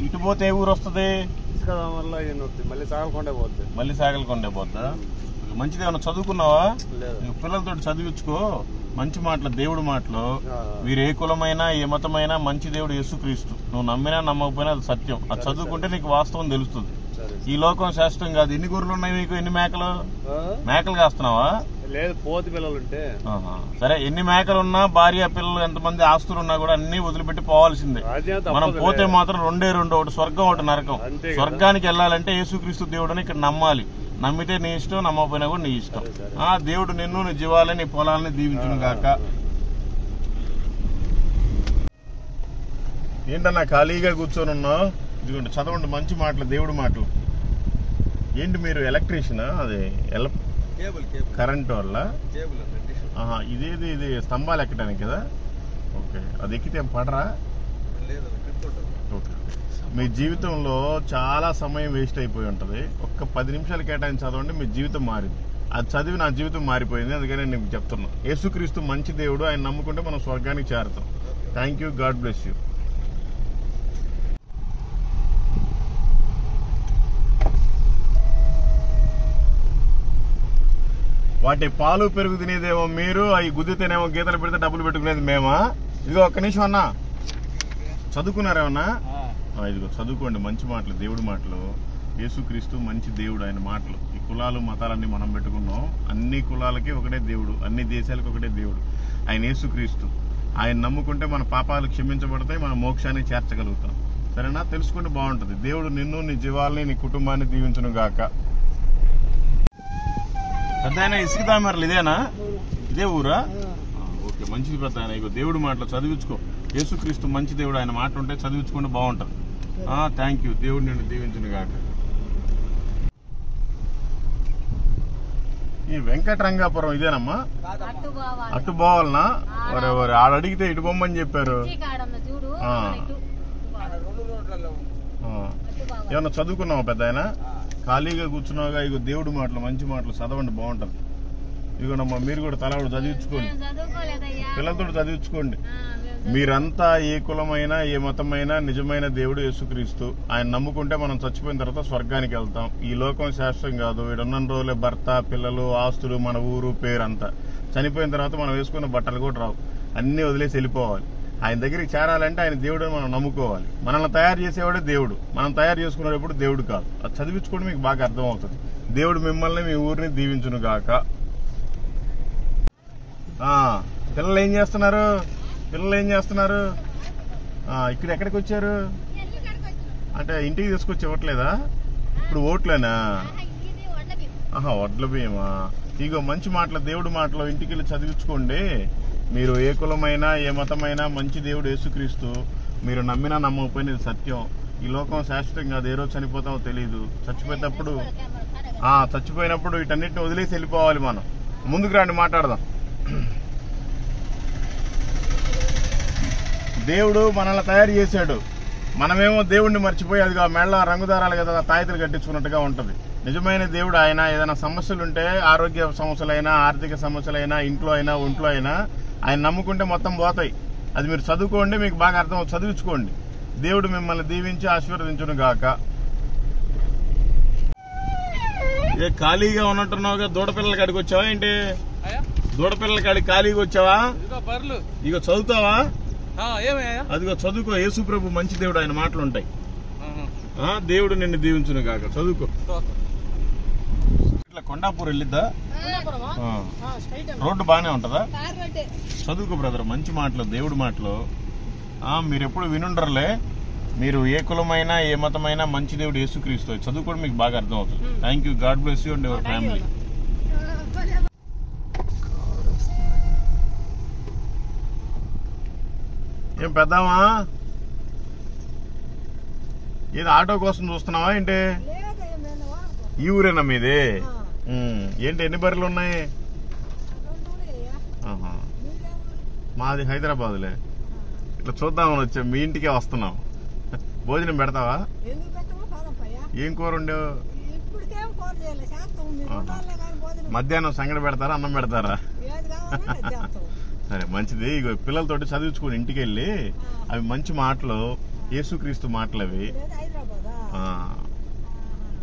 Speaker 1: ఇటు పోతే ఏ ఊరు వస్తుంది?
Speaker 2: మళ్ళీ సాగలకొండే పోద్ది.
Speaker 1: మళ్ళీ సాగలకొండే పోద్దా? మంచిది. ఏమన్నా చదువుకున్నావా? పిల్లలతో చదివించుకో. మంచి మాటలు, దేవుడి మాటలు. వీరు ఏ కులమైనా ఏ మతమైనా మంచి దేవుడు యేసుక్రీస్తు. నువ్వు నమ్మినా నమ్మకపోయినా అది సత్యం. అది చదువుకుంటే నీకు వాస్తవం తెలుస్తుంది. ఈ లోకం శాశ్వతం కాదు. ఎన్ని గొర్రెలు ఉన్నాయి మీకు? ఎన్ని మేకలు? మేకలు కాస్తున్నావా?
Speaker 2: లేదు, పోతి పిల్లలు ఉంటే.
Speaker 1: సరే, ఎన్ని మేకలు ఉన్నా, భార్య పిల్లలు ఎంతమంది ఆస్తులు ఉన్నా కూడా అన్ని వదిలిపెట్టి పోవాల్సిందే. మనం పోతే మాత్రం రెండే రెండు, ఒకటి స్వర్గం, ఒకటి నరకం. స్వర్గానికి వెళ్ళాలంటే యేసుక్రీస్తు దేవుడని ఇక్కడ నమ్మాలి. నమ్మితే నీ ఇష్టం, నమ్మకపోయినా కూడా నీ ఇష్టం. దేవుడు నిన్ను, నీ జీవాలని, నీ పొలాలని దీవించును గాక. ఏంటన్నా ఖాళీగా కూర్చొని ఉన్నావు? ఇదిగోండి, చదవండి మంచి మాటలు, దేవుడి మాటలు. ఏంటి మీరు ఎలక్ట్రీషియనా? అదే కరెంట్ వల్ల ఇదేది, ఇది స్తంభాలు ఎక్కడానికి కదా? ఓకే, అది ఎక్కితే పడరా? ఓకే. మీ జీవితంలో చాలా సమయం వేస్ట్ అయిపోయి ఉంటుంది. ఒక్క 10 నిమిషాలు కేటాయించి చదవండి, మీ జీవితం మారింది. అది చదివి నా జీవితం మారిపోయింది. అందుకని నేను నీకు చెప్తున్నా, యేసుక్రీస్తు మంచి దేవుడు. ఆయన నమ్ముకుంటే మనం స్వర్గానికి చేరుతాం. Thank you, God bless you. వాటి పాలు పెరుగు తినేదేమో మీరు, అవి గుద్దితేనేమో గీతలు పెడితే డబ్బులు పెట్టుకునేది మేమా? ఇదిగో ఒక్క నిమిషం అన్నా, చదువుకున్నారేమన్నా? ఇదిగో చదువుకోండి, మంచి మాటలు, దేవుడి మాటలు. యేసుక్రీస్తు మంచి దేవుడు, ఆయన మాటలు. ఈ కులాలు మతాలన్నీ మనం పెట్టుకున్నాం. అన్ని కులాలకి ఒకటే దేవుడు, అన్ని దేశాలకు ఒకటే దేవుడు, ఆయన యేసుక్రీస్తు. ఆయన నమ్ముకుంటే మన పాపాలు క్షమించబడతాయి, మన మోక్షాన్ని చేర్చగలుగుతాం. సరేనా? తెలుసుకుంటే బాగుంటుంది. దేవుడు నిన్ను, నీ జీవాల్ని, నీ కుటుంబాన్ని దీవించును గాక. పెద్ద ఆయన ఇసుక తామరలు ఇదేనా? ఇదే ఊరా? ఓకే, మంచిది పెద్ద ఆయన. ఇగో దేవుడి మాటలు చదివించుకో. యేసుక్రీస్తు మంచి దేవుడు, ఆయన మాట ఉంటే చదివించుకుంటే బాగుంటది. Thank you. దేవుడు నిన్ను దీవించును గాక. ఈ వెంకటరంగాపురం ఇదేనమ్మా? అటు పోవాలనా? వరే ఆడ అడిగితే ఇటు బొమ్మని చెప్పారు. ఏమన్నా చదువుకున్నావా పెద్ద ఆయన? ఖాళీగా కూర్చున్నావుగా. ఇగో దేవుడి మాటలు, మంచి మాటలు చదవండి, బాగుంటది. ఇగోనమ్మా, మీరు కూడా తలవాడు చదివించుకోండి, పిల్లలతో చదివించుకోండి. మీరంతా ఏ కులమైనా ఏ మతమైనా నిజమైన దేవుడు యేసుక్రీస్తు. ఆయన నమ్ముకుంటే మనం చచ్చిపోయిన తర్వాత స్వర్గానికి వెళ్తాం. ఈ లోకం శాశ్వతం కాదు. వీడున్న రోజులే భర్త, పిల్లలు, ఆస్తులు, మన ఊరు పేరు అంతా. చనిపోయిన తర్వాత మనం వేసుకున్న బట్టలు కూడా రావు, అన్ని వదిలేసి వెళ్ళిపోవాలి. ఆయన దగ్గరికి చేరాలంటే ఆయన దేవుడు మనం నమ్ముకోవాలి. మనల్ని తయారు చేసేవాడే దేవుడు, మనం తయారు చేసుకునేటప్పుడు దేవుడు కాదు. అది చదివించుకోవడం మీకు బాగా అర్థం అవుతుంది. దేవుడు మిమ్మల్ని, మీ ఊరిని దీవించును గాక. పిల్లలు ఏం చేస్తున్నారు? ఇక్కడ ఎక్కడికి వచ్చారు? అంటే ఇంటికి తీసుకొచ్చి ఇవ్వట్లేదా? ఇప్పుడు ఓట్లేనా? వడ్ల బియ్యమా? ఇగో మంచి మాటలు, దేవుడి మాటలు ఇంటికి వెళ్ళి చదివించుకోండి. మీరు ఏ కులమైనా ఏ మతమైనా మంచి దేవుడు యేసుక్రీస్తు. మీరు నమ్మినా నమ్మకపోయినా ఇది సత్యం. ఈ లోకం శాశ్వతం కాదు, ఏ రోజు చనిపోతామో తెలియదు. చచ్చిపోయినప్పుడు వీటన్నిటిని వదిలేసి వెళ్ళిపోవాలి. మనం ముందుకు రండి, మాట్లాడదాం. దేవుడు మనల్ని తయారు చేశాడు, మనమేమో దేవుడిని మర్చిపోయి అదిగా మెళ్ళ రంగుదారాలు కదా తాయితలు కట్టించుకున్నట్టుగా ఉంటుంది. నిజమైన దేవుడు ఆయన. ఏదైనా సమస్యలుంటే, ఆరోగ్య సమస్యలైనా, ఆర్థిక సమస్యలైనా, ఇంట్లో అయినా ఒంట్లో అయినా ఆయన నమ్ముకుంటే మొత్తం పోతాయి. అది మీరు చదువుకోండి, మీకు బాగా అర్థం చదివించుకోండి. దేవుడు మిమ్మల్ని దీవించి ఆశీర్వదించును గాక. ఏ ఖాళీగా ఉన్నట్టున్నావుగా, దూడపిల్లల కాడికి వచ్చావా ఏంటి? దూడపిల్లల కాడికి ఖాళీగా వచ్చావా? ఇగో చదువుతావా? అదిగో చదువుకో. యేసు ప్రభు మంచి దేవుడు, ఆయన మాటలు ఉంటాయి. దేవుడు నిన్ను దీవించును గాక. చదువుకో. ఇట్లా కొండాపూర్ వెళ్ళిద్దా? రోడ్డు బానే ఉంటదా? చదువుకో బ్రదర్, మంచి మాటలు, దేవుడి మాటలు. మీరు ఎప్పుడు వినుండరులే. మీరు ఏ కులమైనా ఏ మతమైనా మంచి దేవుడు యేసుక్రీస్తు. చదువుకోవడం మీకు బాగా అర్థం అవుతుంది. Thank you. God bless you and your family. ఏం పెద్దామా, ఏది ఆటో కోసం చూస్తున్నావా ఏంటి? ఈ ఊరేనా మీది? ఏంటి ఎన్ని బర్రెలు ఉన్నాయి? మాది హైదరాబాద్లే. ఇట్లా చూద్దామని వచ్చా, మీ ఇంటికే వస్తున్నాం. భోజనం పెడతావా? ఏం కూర ఉండేవు? మధ్యాహ్నం సంగడి పెడతారా, అన్నం పెడతారా? సరే మంచిది. ఇగో పిల్లలతోటి చదివించుకుని ఇంటికి వెళ్ళి, అవి మంచి మాటలు, యేసుక్రీస్తు మాటలు అవి.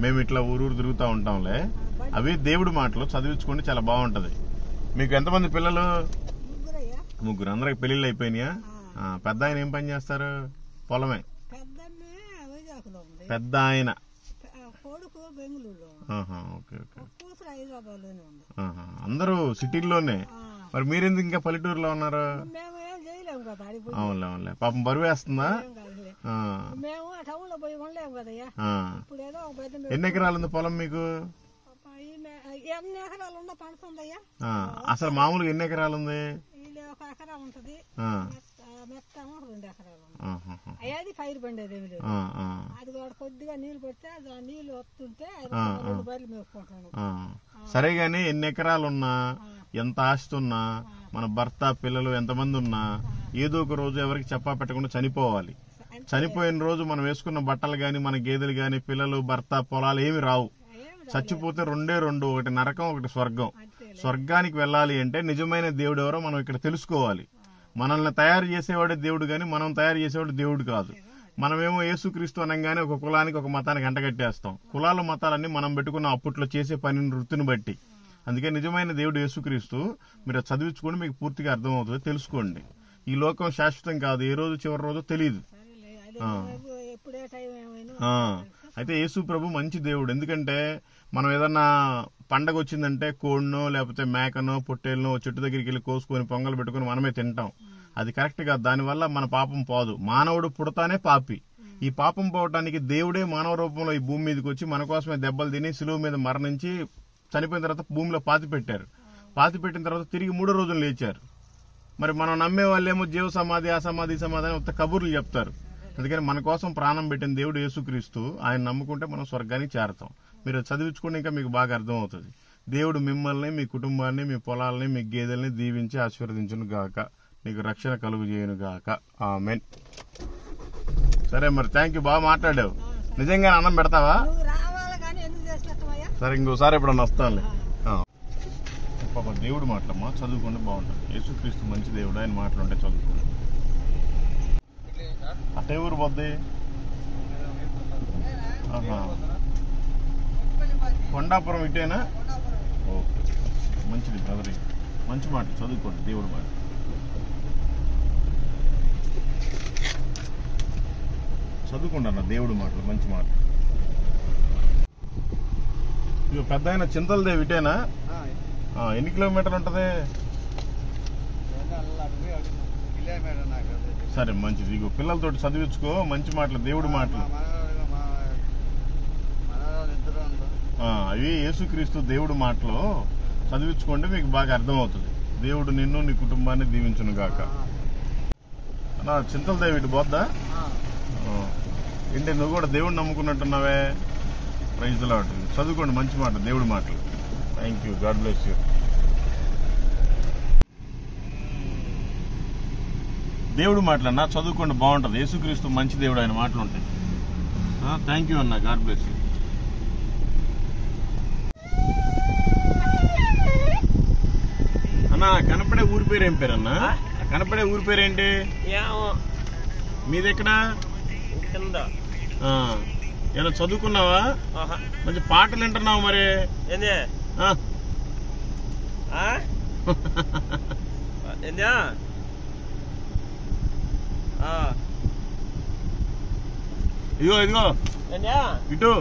Speaker 1: మేము ఇట్లా ఊరూరు తిరుగుతూ ఉంటాంలే. అవి దేవుడి మాటలు చదివించుకోండి, చాలా బాగుంటది. మీకు ఎంతమంది పిల్లలు? ముగ్గురు. అందరికి పెళ్లిళ్ళు అయిపోయినాయా? పెద్ద ఆయన ఏం పని చేస్తారు? పొలమే. పెద్ద ఆయన ఓకే ఓకే. అందరూ సిటీల్లోనే. మరి మీరెందుకు ఇంకా పల్లెటూరులో ఉన్నారు? అవునులే అవునులే. పాపం బరువు వేస్తుందా? ఎన్ని ఎకరాలు ఉంది పొలం మీకు? అసలు మామూలుగా ఎన్ని ఎకరాలు ఉంది?
Speaker 5: అది పైరు పండేది ఏమి లేదు. అది కొద్దిగా నీళ్లు పడితే నీళ్లు వస్తుంటే బయలు మేపుకుంటాను.
Speaker 1: సరే గాని ఎన్ని ఎకరాలున్నా, ఎంత ఆస్తి ఉన్నా, మన భర్త పిల్లలు ఎంతమంది ఉన్నా, ఏదో ఒక రోజు ఎవరికి చెప్పా పెట్టకుండా చనిపోవాలి. చనిపోయిన రోజు మనం వేసుకున్న బట్టలు గాని, మన గేదెలు గాని, పిల్లలు, భర్త, పొలాలు ఏమి రావు. చచ్చిపోతే రెండే రెండు, ఒకటి నరకం, ఒకటి స్వర్గం. స్వర్గానికి వెళ్ళాలి అంటే నిజమైన దేవుడు ఎవరో మనం ఇక్కడ తెలుసుకోవాలి. మనల్ని తయారు చేసేవాడే దేవుడు గాని మనం తయారు చేసేవాడు దేవుడు కాదు. మనమేమో యేసుక్రీస్తు అనగానే ఒక కులానికి ఒక మతానికి అంటగట్టేస్తాం. కులాలు మతాలన్నీ మనం పెట్టుకున్న అప్పట్లో చేసే పని వృత్తిని బట్టి. అందుకే నిజమైన దేవుడు యేసుక్రీస్తు. మీరు చదివించుకోండి, మీకు పూర్తిగా అర్థమవుతుంది, తెలుసుకోండి. ఈ లోకం శాశ్వతం కాదు, ఏ రోజు చివరి రోజు తెలియదు. అయితే యేసు ప్రభు మంచి దేవుడు. ఎందుకంటే మనం ఏదన్నా పండగ వచ్చిందంటే కోడినో లేకపోతే మేకనో పొట్టేలనో చెట్టు దగ్గరికి వెళ్ళి కోసుకొని పొంగలు పెట్టుకుని మనమే తింటాం. అది కరెక్ట్ కాదు. దానివల్ల మన పాపం పోదు. మానవుడు పుడతానే పాపి. ఈ పాపం పోవటానికి దేవుడే మానవ రూపంలో ఈ భూమి మీదకి వచ్చి మన కోసమే దెబ్బలు తిని సిలువ మీద మరణించి చనిపోయిన తర్వాత భూమిలో పాతి పెట్టారు. పాతి పెట్టిన తర్వాత తిరిగి 3వ రోజున లేచారు. మరి మనం నమ్మే వాళ్ళేమో జీవ సమాధి, అసమాధి, సమాధి అని ఒక్క కబుర్లు చెప్తారు. అందుకని మన కోసం ప్రాణం పెట్టిన దేవుడు యేసుక్రీస్తు. ఆయన నమ్ముకుంటే మనం స్వర్గానికి చేరతాం. మీరు చదివించుకుంటే ఇంకా మీకు బాగా అర్థం అవుతుంది. దేవుడు మిమ్మల్ని, మీ కుటుంబాన్ని, మీ పొలాలని, మీ గేదెల్ని దీవించి ఆశీర్వదించును గాక. నీకు రక్షణ కలుగు చేయను గాక. ఆమేన్. సరే మరి, థ్యాంక్ యూ. బాగా మాట్లాడావు. నిజంగా అన్నం పెడతావా? సరే ఇంకోసారి ఎప్పుడన్నా వస్తానులే. పాప దేవుడు మాటలమ్మా, చదువుకుంటే బాగుంటుంది. యేసుక్రీస్తు మంచి దేవుడు, ఆయన మాటలుంటే చదువుకోండి. అటే ఊరు పోద్ది? కొండాపురం ఇటేనా? ఓకే, మంచిది బ్రదర్. మంచి మాట, చదువుకోండి దేవుడు మాట. చదువుకోండి అన్న దేవుడు మాటలు, మంచి మాట. ఇక పెద్ద ఆయన చింతలదేవి ఇటేనా? ఎన్ని కిలోమీటర్లు ఉంటది? సరే మంచిది. ఇగో పిల్లలతోటి చదివించుకో, మంచి మాటలు, దేవుడి మాటలు. అవి యేసుక్రీస్తు దేవుడు మాటలు చదివించుకోండి, మీకు బాగా అర్థమవుతుంది. దేవుడు నిన్ను, నీ కుటుంబాన్ని దీవించును గాక. అన్నా చింతలదేవి ఇటు పోద్దా? ఏంటి నువ్వు కూడా దేవుడిని నమ్ముకున్నట్టున్నావే? Praise the lord. చదువుకోండి, మంచి మాట, దేవుడి మాటలు. Thank you. God bless you. దేవుడి మాటలు అన్నా చదువుకోండి, బాగుంటుంది. యేసుక్రీస్తు మంచి దేవుడు, ఆయన మాటలు ఉంటాయి. థ్యాంక్ యూ అన్న. God bless you. అన్న అన్నా కనపడే ఊరి పేరు ఏం పేరు అన్నా? కనపడే ఊరి పేరేంటి? మీదెక్కడా? ఏమన్నా చదువుకున్నావా? మంచి పాటలు వింటున్నావు మరి. ఇదిగో ఇదిగో ఇటు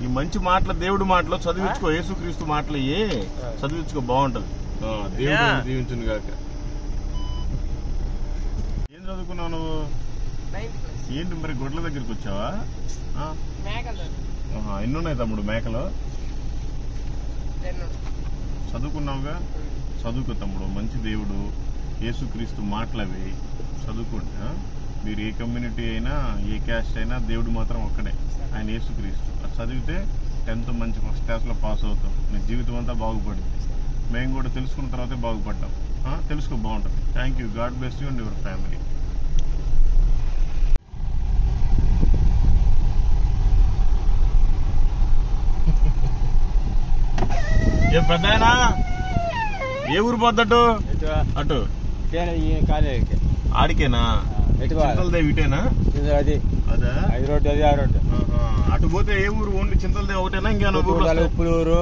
Speaker 1: ఈ మంచి మాటలు దేవుడి మాటలు చదివించుకో. యేసుక్రీస్తు మాటలు చదివించుకో, బాగుంటది. దేవుడు దీవించును గాక. ఏం చదువుకున్నావు నువ్వు? ఏంటి మరి గొడ్ల దగ్గరికి వచ్చావా? ఎన్ని ఉన్నాయి తమ్ముడు మేకలు? చదువుకున్నావుగా, చదువుకో తమ్ముడు. మంచి దేవుడు యేసుక్రీస్తు మాటలు అవి చదువుకుంటా. మీరు ఏ కమ్యూనిటీ అయినా ఏ క్యాస్ట్ అయినా దేవుడు మాత్రం ఒక్కడే, ఆయన యేసుక్రీస్తు. అది చదివితే 10th మంచి ఫస్ట్ క్లాస్లో పాస్ అవుతాం. నీ జీవితం అంతా బాగుపడింది. మేము కూడా తెలుసుకున్న తర్వాతే బాగుపడ్డాం. తెలుసుకో, బాగుంటుంది. Thank you. God bless you and your family. ఏం పెద్దాయనా, ఏ ఊరు పోద్దట్టు? అటు ఆడికేనా? చింతలదేవి ఇటేనా? అదా అటు పోతే ఏ ఊరు? ఓన్లీ చింతలదేవి ఒకటేనా? ఇంకేనా?
Speaker 2: ఉప్పులూరు,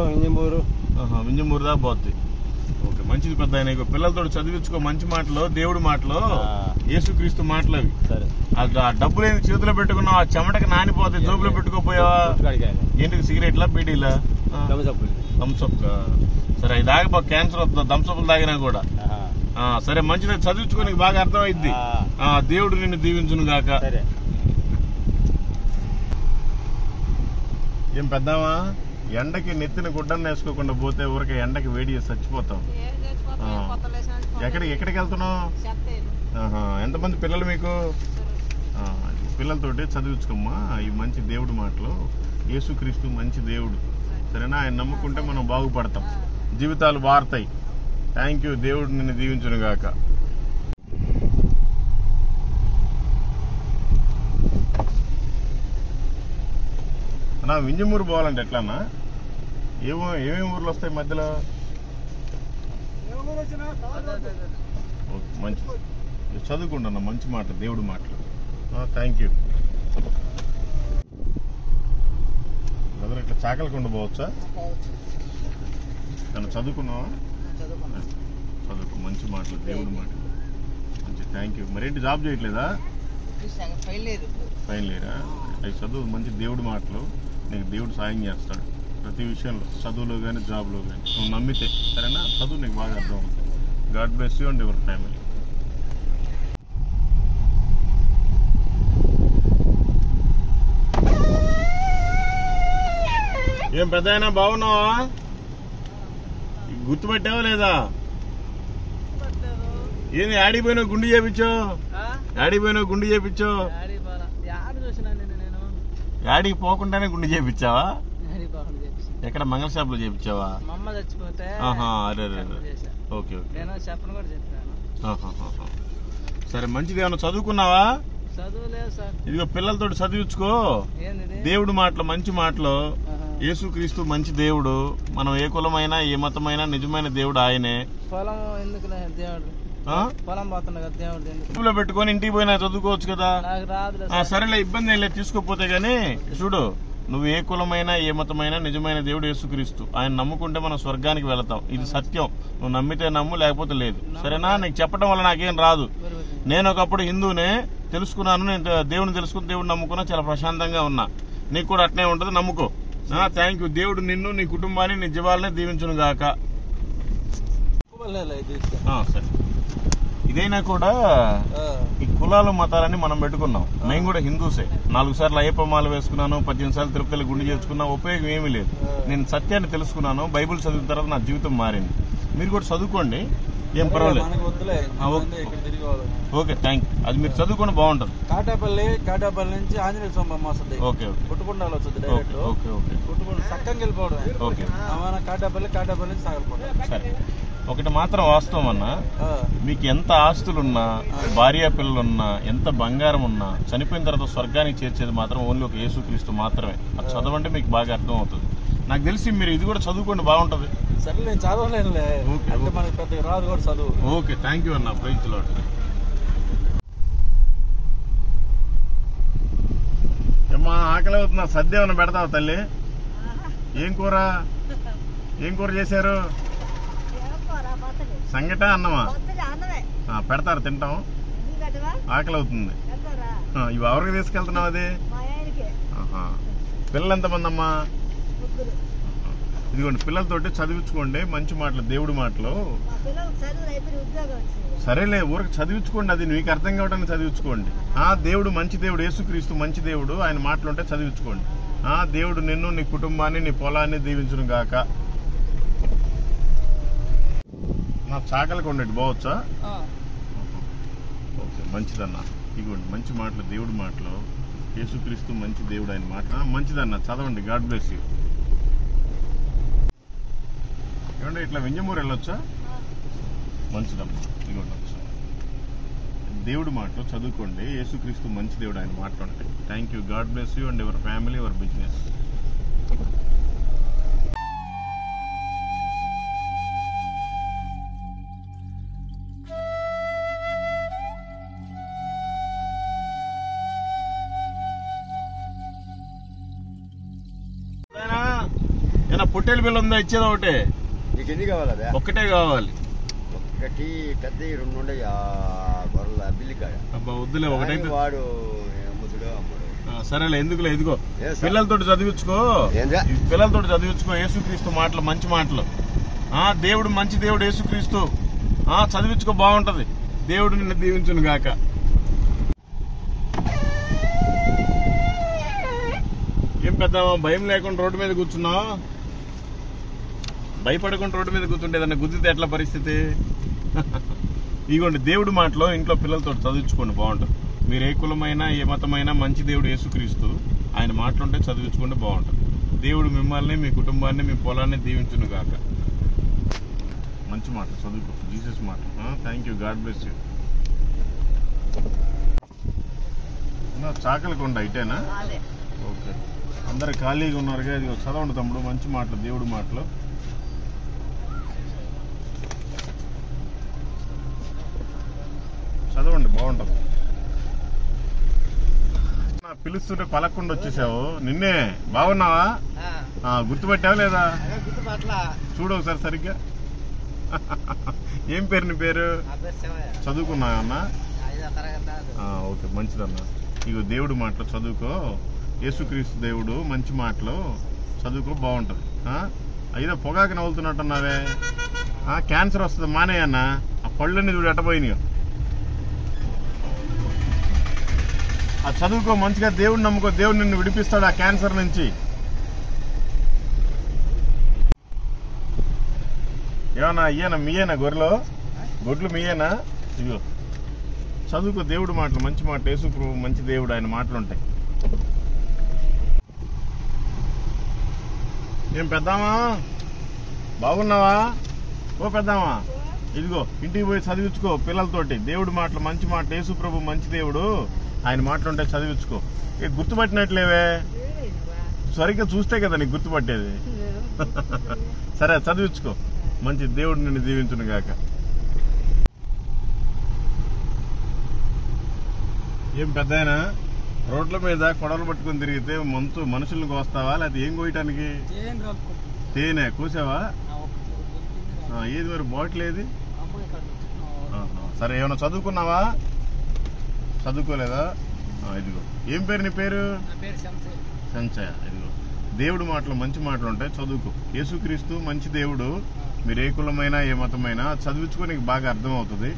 Speaker 1: వింజమూరు దాకా పోద్ది. ఓకే, మంచిది పెద్ద. ఆయన పిల్లలతో చదివించుకో. మంచి మాటలు, దేవుడి మాటలు, యేసుక్రీస్తు మాటలు అవి. ఆ డబ్బులు ఏంది చేతిలో పెట్టుకున్నావు? ఆ చెమటకి నానిపోతే జోబులో పెట్టుకోపోయావా? ఏంటి సిగరెట్లా, బీడీలా? థమ్స్అప్. సరే, అవి తాగిపో, క్యాన్సర్ వస్తుంది థమ్స్అప్లు తాగినా కూడా. సరే, మంచిది. చదివించుకోనికి బాగా అర్థమైద్ది. దేవుడు నిన్ను దీవించును గాక. ఏం పెద్దామా, ఎండకి నెత్తిన గుడ్డను వేసుకోకుండా పోతే ఊరికే ఎండకి వేడి చేసి చచ్చిపోతాం. ఎక్కడికి వెళ్తున్నావు? ఎంతమంది పిల్లలు మీకు? పిల్లలతోటి చదివించుకోమ్మా ఈ మంచి దేవుడి మాటలు. యేసుక్రీస్తు మంచి దేవుడు, సరేనా? ఆయన నమ్ముకుంటే మనం బాగుపడతాం, జీవితాలు మారుతాయి. Thank you. దేవుడు నిన్ను దీవించును గాక. అన్నా, వింజమూరు పోవాలంటే ఎట్లన్నా? ఏమేమి ఊర్లు వస్తాయి మధ్యలో? మంచి చదువుకుంటున్నా, మంచి మాట, దేవుడి మాటలు. Thank you. బ్రదర్, ఇట్లా చాకలకుండా పోవచ్చా? తను చదువుకున్నావా? చదువుకో, మంచి మాటలు, దేవుడి మాటలు. మంచి, థ్యాంక్ యూ. మరేంటి జాబ్ చేయట్లేదా? ఫైనల్ ఇయరా? అవి చదువు, మంచి దేవుడి మాటలు. నీకు దేవుడు సాయం చేస్తాడు ప్రతి విషయంలో, చదువులో కానీ జాబ్లో కానీ. నువ్వు నమ్మితే, సరేనా? చదువు నీకు బాగా అర్థం అవుతుంది. God bless you and your family. ఏం పెద్దాయనా, బాగున్నావా? గుర్తుపెట్టావా లేదా? ఏంది ఆడిపోయినా గుండు చేపించావు? ఆడిపోయినా గుండు చేపించావు? యాడికి పోకుండానే గుండు చేపించావా? ఎక్కడ మంగళ షాప్ లో చేపించావా? అరే ఓకే ఓకే. సరే, మంచిది. ఏమన్నా చదువుకున్నావా? ఇదిగో పిల్లలతో చదివించుకో. దేవుడి మాటలు, మంచి మాటలు. యేసుక్రీస్తు మంచి దేవుడు. మనం ఏ కులమైనా ఏ మతమైనా నిజమైన దేవుడు ఆయనే. ఇంట్లో పెట్టుకొని ఇంటికి పోయినా చదువుకోవచ్చు కదా. సరేలే, ఇబ్బంది ఏం లేదు, తీసుకోపోతే గానీ. చూడు, నువ్వు ఏ కులమైనా ఏ మతమైనా నిజమైన దేవుడు యేసుక్రీస్తు. ఆయన నమ్ముకుంటే మనం స్వర్గానికి వెళతాం. ఇది సత్యం. నువ్వు నమ్మితే నమ్ము, లేకపోతే లేదు. సరేనా? నీకు చెప్పడం వల్ల నాకేం రాదు. నేను ఒకప్పుడు హిందూనే, తెలుసుకున్నాను. నేను దేవుడిని తెలుసుకుని దేవుడిని నమ్ముకున్నా, చాలా ప్రశాంతంగా ఉన్నా. నీకు కూడా అట్నే ఉంటది, నమ్ముకో. Thank you. దేవుడు నిన్ను, నీ కుటుంబాన్ని, నీ జీవాలని దీవించును గాక. సరే, ఇదైనా కూడా ఈ కులాలు మతాలని మనం పెట్టుకున్నాం. మేము కూడా హిందూసే. 4 సార్లు అయ్యప్ప మాల వేసుకున్నాను, 18 సార్లు తిరుపతిలో గుండు చేసుకున్నా. ఉపయోగం ఏమీ లేదు. నేను సత్యాన్ని తెలుసుకున్నాను. బైబుల్ చదివిన తర్వాత నా జీవితం మారింది. మీరు కూడా చదువుకోండి, ఏం పర్వాలేదు. Okay, thank you. అది మీరు చదువుకొని బాగుంటుంది.
Speaker 6: కాటాపల్లి నుంచి ఆంజనేయ స్వామి బొమ్మ వస్తుంది.
Speaker 1: ఓకే,
Speaker 6: పుట్టుకుండాలో వస్తుంది డైరెక్ట్.
Speaker 1: Okay okay.
Speaker 6: చక్కగా వెళ్ళిపోవడం.
Speaker 1: ఓకే,
Speaker 6: కాటాపల్లి నుంచి సాగలిపోవడం.
Speaker 1: సరే, ఒకటి మాత్రం వాస్తవం అన్నా, మీకు ఎంత ఆస్తులున్నా, భార్య పిల్లలున్నా, ఎంత బంగారం ఉన్నా, చనిపోయిన తర్వాత స్వర్గానికి చేర్చేది మాత్రం ఓన్లీ ఒక యేసుక్రీస్తు మాత్రమే. అది చదవంటే మీకు బాగా అర్థం అవుతుంది. నాకు తెలిసి మీరు ఇది కూడా చదువుకోండి, బాగుంటది.
Speaker 6: సరే నేను చదవలేనులే, అంటే మనకి పెద్దగా రాదు కూడా చదువు.
Speaker 1: ఓకే, థ్యాంక్ యూ అన్న. Praise the lord. అమ్మా ఆకలి అవుతున్నా, సద్య ఏమైనా పెడతావా తల్లి? ఏం కూర చేశారు? సంగట అన్నమా? పెడతారు, తింటాం. ఆకలి అవుతుంది. ఇవి ఎవరికి తీసుకెళ్తున్నావు? అది పిల్లలు ఎంతమంది అమ్మా? ఇదిగోండి, పిల్లలతోటి చదివించుకోండి మంచి మాటలు, దేవుడి మాటలు. సరేలే, ఊరికి చదివించుకోండి, అది మీకు అర్థం కావడానికి చదివించుకోండి. దేవుడు మంచి దేవుడు, యేసుక్రీస్తు మంచి దేవుడు, ఆయన మాటలు ఉంటే చదివించుకోండి. దేవుడు నిన్ను, నీ కుటుంబాన్ని, నీ పొలాన్ని దీవించును గాక. నా చాకలికి ఉండేది బావచ్చా? ఓకే, మంచిదన్నా. ఇదిగోండి మంచి మాటలు, దేవుడి మాటలు, యేసుక్రీస్తు మంచి దేవుడు, ఆయన మాట మంచిదన్నా. చదవండి. God bless you. ఏమంటే ఇట్లా వింజమూరు వెళ్ళొచ్చా? మంచిదమ్మా. ఇదిగోండి దేవుడి మాటలు చదువుకోండి. యేసుక్రీస్తు మంచి దేవుడు, ఆయన మాటలు ఉంటాయి. Thank you. God bless you and your family, your business. పొట్టేలు బిల్ల ఉందా? ఇచ్చేది ఒకటే.
Speaker 2: నీకు ఎన్ని కావాలి?
Speaker 1: ఒక్కటే కావాలి.
Speaker 2: ఒకటి పెద్ద, రెండు ఉండే గొర్రెల బిల్లికాడ.
Speaker 1: అబ్బా వద్దులే, ఒకటైతే.
Speaker 2: వాడు ముద్దుడు అమ్ముడు.
Speaker 1: సరేలే, ఎందుకులే. ఇదిగో పిల్లలతోటి చదివించుకో, పిల్లలతోటి చదివించుకో. యేసుక్రీస్తు మాటలు, మంచి మాటలు. దేవుడు మంచి దేవుడు, యేసుక్రీస్తు. చదివించుకో, బాగుంటది. దేవుడు నిన్ను దీవించును గాక. ఏం పెద్ద భయం లేకుండా రోడ్డు మీద కూర్చున్నావు? భయపడకుండా రోడ్డు మీద కూర్చుంటే ఏదన్నా గుద్దితే ఎట్లా పరిస్థితి? ఇదిగోండి దేవుడి మాటలో ఇంట్లో పిల్లలతో చదివించుకోండి, బాగుంటుంది. మీరు ఏ కులమైనా, ఏ మతమైనా, మంచి దేవుడు యేసుక్రీస్తు, ఆయన మాటలుంటే చదివించుకోండి, బాగుంటుంది. దేవుడు మిమ్మల్ని, మీ కుటుంబాన్ని, మీ పొలాన్ని దీవించును గాక. మంచి మాట చదువుకో, జీసస్ మాట. Thank you. God bless you. Chakalikonda ఇటేనా? ఓకే, అందరు ఖాళీగా ఉన్నారుగా. ఇది చదవండి తమ్ముడు, మంచి మాటలు, దేవుడి మాటలు. చదవండి, బాగుంటది. పిలుస్తుంటే పలకుండా వచ్చేసావు. నిన్నే. బాగున్నావా? గుర్తుపట్టావా లేదా? చూడు ఒకసారి సరిగ్గా. ఏం పేరు నీ పేరు? చదువుకున్నావా అన్నా? ఓకే, మంచిదన్నా. ఇగో దేవుడి మాటలు చదువుకో. యేసుక్రీస్తు దేవుడు మంచి మాటలు చదువుకో, బాగుంటది. అయినా పొగాకి నవ్వులుతున్నట్టున్నావే. క్యాన్సర్ వస్తుంది, మానేయన్నా. ఆ పళ్ళన్నీ చూడు ఎట్టపోయినాయో. చదువుకో మంచిగా, దేవుడిని నమ్ముకో, దేవుడు నిన్ను విడిపిస్తాడు ఆ క్యాన్సర్ నుంచి. ఏమన్నా ఇయ్యేనా? మీయేనా గొర్రెలు? గొడ్లు మీయేనా? ఇదిగో చదువుకో దేవుడి మాటలు, మంచి మాట. యేసు ప్రభు మంచి దేవుడు, ఆయన మాటలు ఉంటాయి. ఏం పెద్దామా, బాగున్నావా? ఓ పెద్దామా, ఇదిగో ఇంటికి పోయి చదివించుకో పిల్లలతోటి దేవుడి మాటలు, మంచి మాట. యేసు ప్రభు మంచి దేవుడు, ఆయన మాటలుంటే చదివించుకో. గుర్తుపట్టినట్లేవే, సరిగ్గా చూస్తే కదా నీకు గుర్తుపట్టేది. సరే చదివించుకో, మంచి దేవుడు నిన్ను దీవించును గాక. ఏం పెద్దాయనా, రోడ్ల మీద కొడవలు పట్టుకుని తిరిగితే మనుషులను కోస్తావా, లేకపోతే ఏం కోయటానికి? తేనె కోసావా? ఏది మరి బాటిల్ ఏది? సరే, ఏమైనా చదువుకున్నావా? చదువుకోలేదా? ఇదిగో ఏం పేరు నీ పేరు? సంచయ. ఇదిగో దేవుడి మాటలు, మంచి మాటలు ఉంటాయి, చదువుకో. యేసుక్రీస్తు మంచి దేవుడు, మీరు ఏ కులమైనా, ఏ మతమైనా చదివించుకో, నీకు బాగా అర్థమవుతుంది.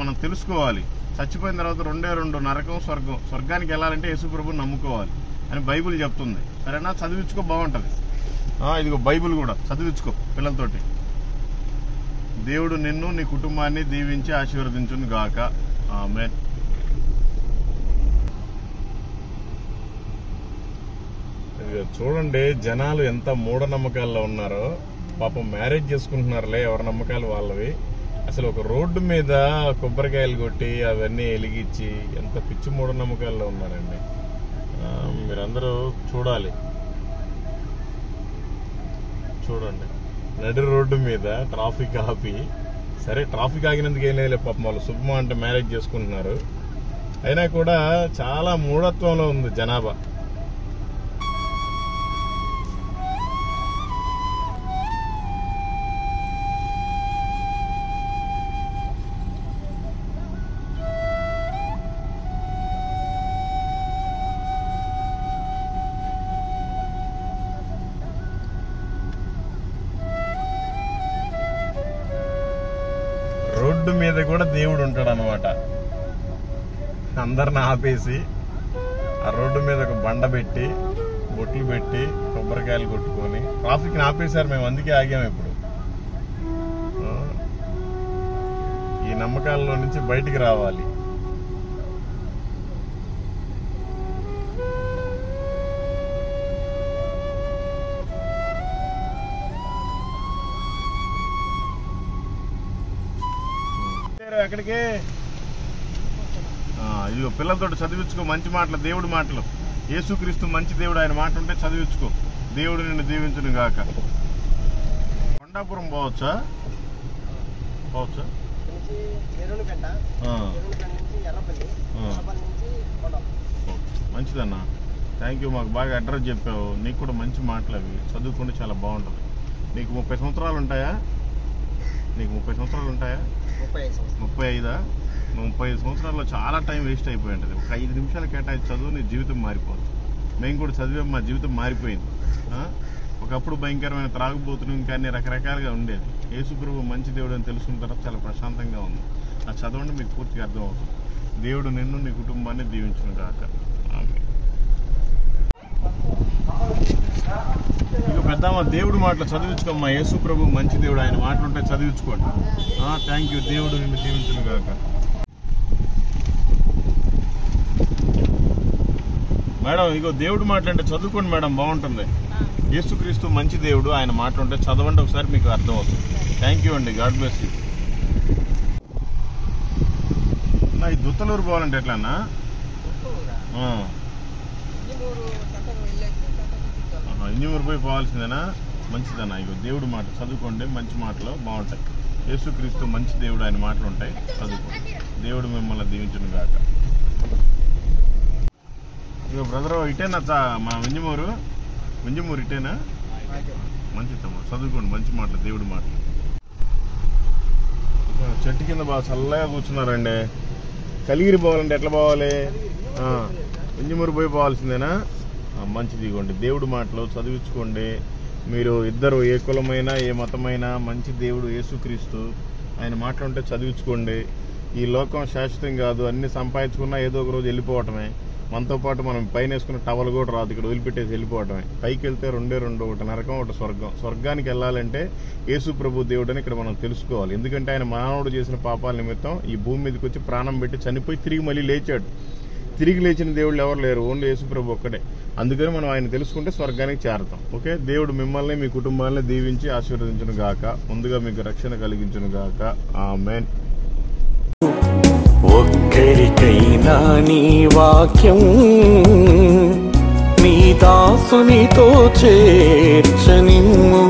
Speaker 1: మనం తెలుసుకోవాలి. చచ్చిపోయిన తర్వాత రెండు నరకం, స్వర్గం. స్వర్గానికి వెళ్ళాలంటే యేసు ప్రభువుని నమ్ముకోవాలి అని బైబిల్ చెప్తుంది. సరేనా? చదివించుకో, బాగుంటది. ఇదిగో బైబిల్ కూడా చదివించుకో పిల్లలతోటి. దేవుడు నిన్ను, నీ కుటుంబాన్ని దీవించి ఆశీర్వదించును గాక. ఆమేన్. చూడండి జనాలు ఎంత మూఢనమ్మకాల్లో ఉన్నారో. పాపం మ్యారేజ్ చేసుకుంటున్నారులే, ఎవరి నమ్మకాలు వాళ్ళవి. అసలు ఒక రోడ్డు మీద కొబ్బరికాయలు కొట్టి అవన్నీ వెలిగించి ఎంత పిచ్చి మూఢనమ్మకాల్లో ఉన్నారండి. మీరందరూ చూడాలి. చూడండి, నడి రోడ్డు మీద ట్రాఫిక్ ఆపి, సరే ట్రాఫిక్ ఆగినందుకు ఏం లేదు పాపం, వాళ్ళు శుభమా అంటే మ్యారేజ్ చేసుకుంటున్నారు, అయినా కూడా చాలా మూఢత్వంలో ఉంది జనాభా. రోడ్డు మీద కూడా దేవుడు ఉంటాడు అన్నమాట. అందరిని ఆపేసి ఆ రోడ్డు మీద ఒక బండ పెట్టి, బొట్లు పెట్టి, కొబ్బరికాయలు కొట్టుకొని ట్రాఫిక్ని ఆపేశారు. మేము అందుకే ఆగాము. ఇప్పుడు ఈ నమ్మకాల్లో నుంచి బయటికి రావాలి. ఎక్కడికి ఇదిగో పిల్లలతో చదివించుకో మంచి మాటలు, దేవుడి మాటలు. యేసుక్రీస్తు మంచి దేవుడు, ఆయన మాట ఉంటే చదివించుకో. దేవుడు నిన్ను దీవించును గాక. కొండాపురం పోవచ్చా? మంచిదన్నా, థ్యాంక్ యూ. మాకు బాగా అడ్రస్ చెప్పావు. నీకు కూడా మంచి మాటలు అవి, చదువుకుంటే చాలా బాగుంటుంది. నీకు 30 సంవత్సరాలు ఉంటాయా? నీకు 30 సంవత్సరాలు ఉంటాయా? 35. 35 సంవత్సరాల్లో చాలా టైం వేస్ట్ అయిపోయి ఉంటుంది. ఒక 5 నిమిషాలు కేటాయించి చదువు, నీ జీవితం మారిపోతుంది. మేము కూడా చదివాం, మా జీవితం మారిపోయింది. ఒకప్పుడు భయంకరమైన త్రాగుబోతులు, ఇంకా అన్ని రకరకాలుగా ఉండేది. యేసుప్రభు మంచి దేవుడు అని తెలుసుకున్న తర్వాత చాలా ప్రశాంతంగా ఉంది. ఆ చదవండి, మీకు పూర్తిగా అర్థమవుతుంది. దేవుడు నిన్ను, నీ కుటుంబాన్ని దీవించును గాక. ఇక పెద్దమ్మ దేవుడి మాటలు చదివించుకోమ్మా. యేసుప్రభు మంచి దేవుడు, ఆయన మాటలు ఉంటే చదివించుకోండి. Thank you. దేవుడు నిన్ను దీవించును గాక. మేడం ఇగో దేవుడు మాటలంటే చదువుకోండి మేడం, బాగుంటుంది. యేసుక్రీస్తు మంచి దేవుడు, ఆయన మాటలు ఉంటే చదవండి, ఒకసారి మీకు అర్థం అవుతుంది. థ్యాంక్ యూ అండి, గాడ్ బ్లెస్ యూ. ఈ దుత్తలూరు పోవాలంటే ఎట్లన్నా? ఇంజమూరు పోయి పోవాల్సిందేనా? మంచిదన్నా. ఇగో దేవుడు మాట చదువుకోండి, మంచి మాటలు బాగుంటాయి. యేసుక్రీస్తు మంచి దేవుడు, ఆయన మాటలు ఉంటాయి, చదువుకోండి. దేవుడు మిమ్మల్ని దీవించును గాక. ఇక బ్రదర్ ఇటేనా మా వింజమూరు ఇటేనా? మంచి తమ్ముడు, చదువుకోండి, మంచి మాటలు, దేవుడి మాటలు. చెట్టు కింద బాగా చల్లగా కూర్చున్నారండి. కలిగిరి పోవాలంటే ఎట్లా పోవాలి? వింజమూరు పోయి పోవాల్సిందేనా? మంచిది. ఇవ్వండి దేవుడి మాటలు చదివించుకోండి. మీరు ఇద్దరు ఏ కులమైనా ఏ మతమైనా మంచి దేవుడు యేసుక్రీస్తు, ఆయన మాటలు ఉంటే చదివించుకోండి. ఈ లోకం శాశ్వతం కాదు, అన్ని సంపాదించుకున్నా ఏదో ఒక రోజు వెళ్ళిపోవటమే. మనతో పాటు మనం పైన వేసుకున్న టవల్ కూడా రాదు, ఇక్కడ వదిలిపెట్టేసి వెళ్ళిపోవటమే. పైకి వెళ్తే రెండే రెండు, ఒకటి నరకం, ఒకటి స్వర్గం. స్వర్గానికి వెళ్ళాలంటే యేసు ప్రభు దేవుడు అని ఇక్కడ మనం తెలుసుకోవాలి. ఎందుకంటే ఆయన మానవుడు చేసిన పాపాల నిమిత్తం ఈ భూమి మీదకి వచ్చి ప్రాణం పెట్టి చనిపోయి తిరిగి మళ్ళీ లేచాడు. తిరిగి లేచిన దేవుళ్ళు ఎవరు లేరు, ఓన్లీ యేసు ప్రభు ఒక్కడే. అందుకని మనం ఆయన తెలుసుకుంటే స్వర్గానికి చేరతాం. ఓకే, దేవుడు మిమ్మల్ని మీ కుటుంబాన్ని దీవించి ఆశీర్వదించును గాక. ముందుగా మీకు రక్షణ కలిగించును గాక. ఆమేన్.
Speaker 7: ఒక్కరికైనా నీ వాక్యం నీ దాసునితో చేర్చనిమ్ము.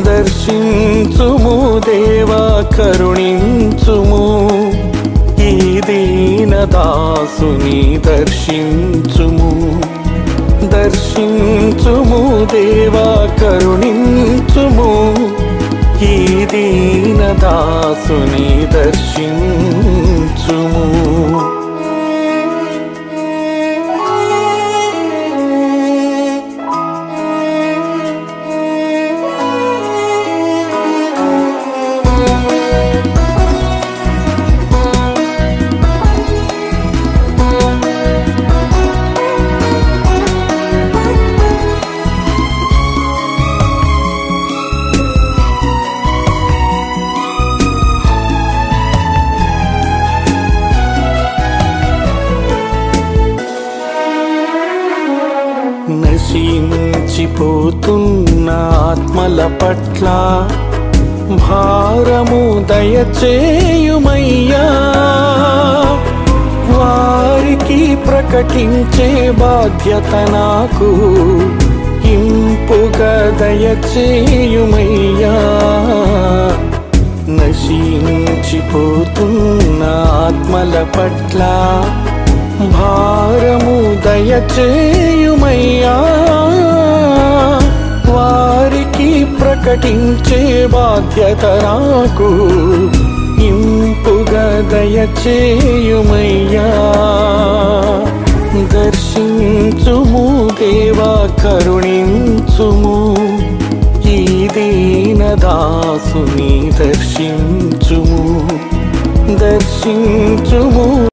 Speaker 7: దర్శించుము దేవా, కరుణించుము. ఈ దీన దాసుని దర్శించుము. దర్శించుము దేవా, కరుణించుము. ఈ దీన దాసుని దర్శించుము. నశించిపోతున్న ఆత్మల పట్ల భారము దయచేయుమయ్యా. వారికి ప్రకటించే బాధ్యత నాకు ఇమ్ము. ఇంపుగా దయచేయుమయ్యా నశించిపోతున్న ఆత్మల పట్ల భారము దయచేయుమయ్యా వారికి ప్రకటించే బాధ్యత నాకు ఇంపుగా దయచేయుమయ్యా దర్శించుము దేవా కరుణించుము ఈ దీనదాసుని దర్శించుము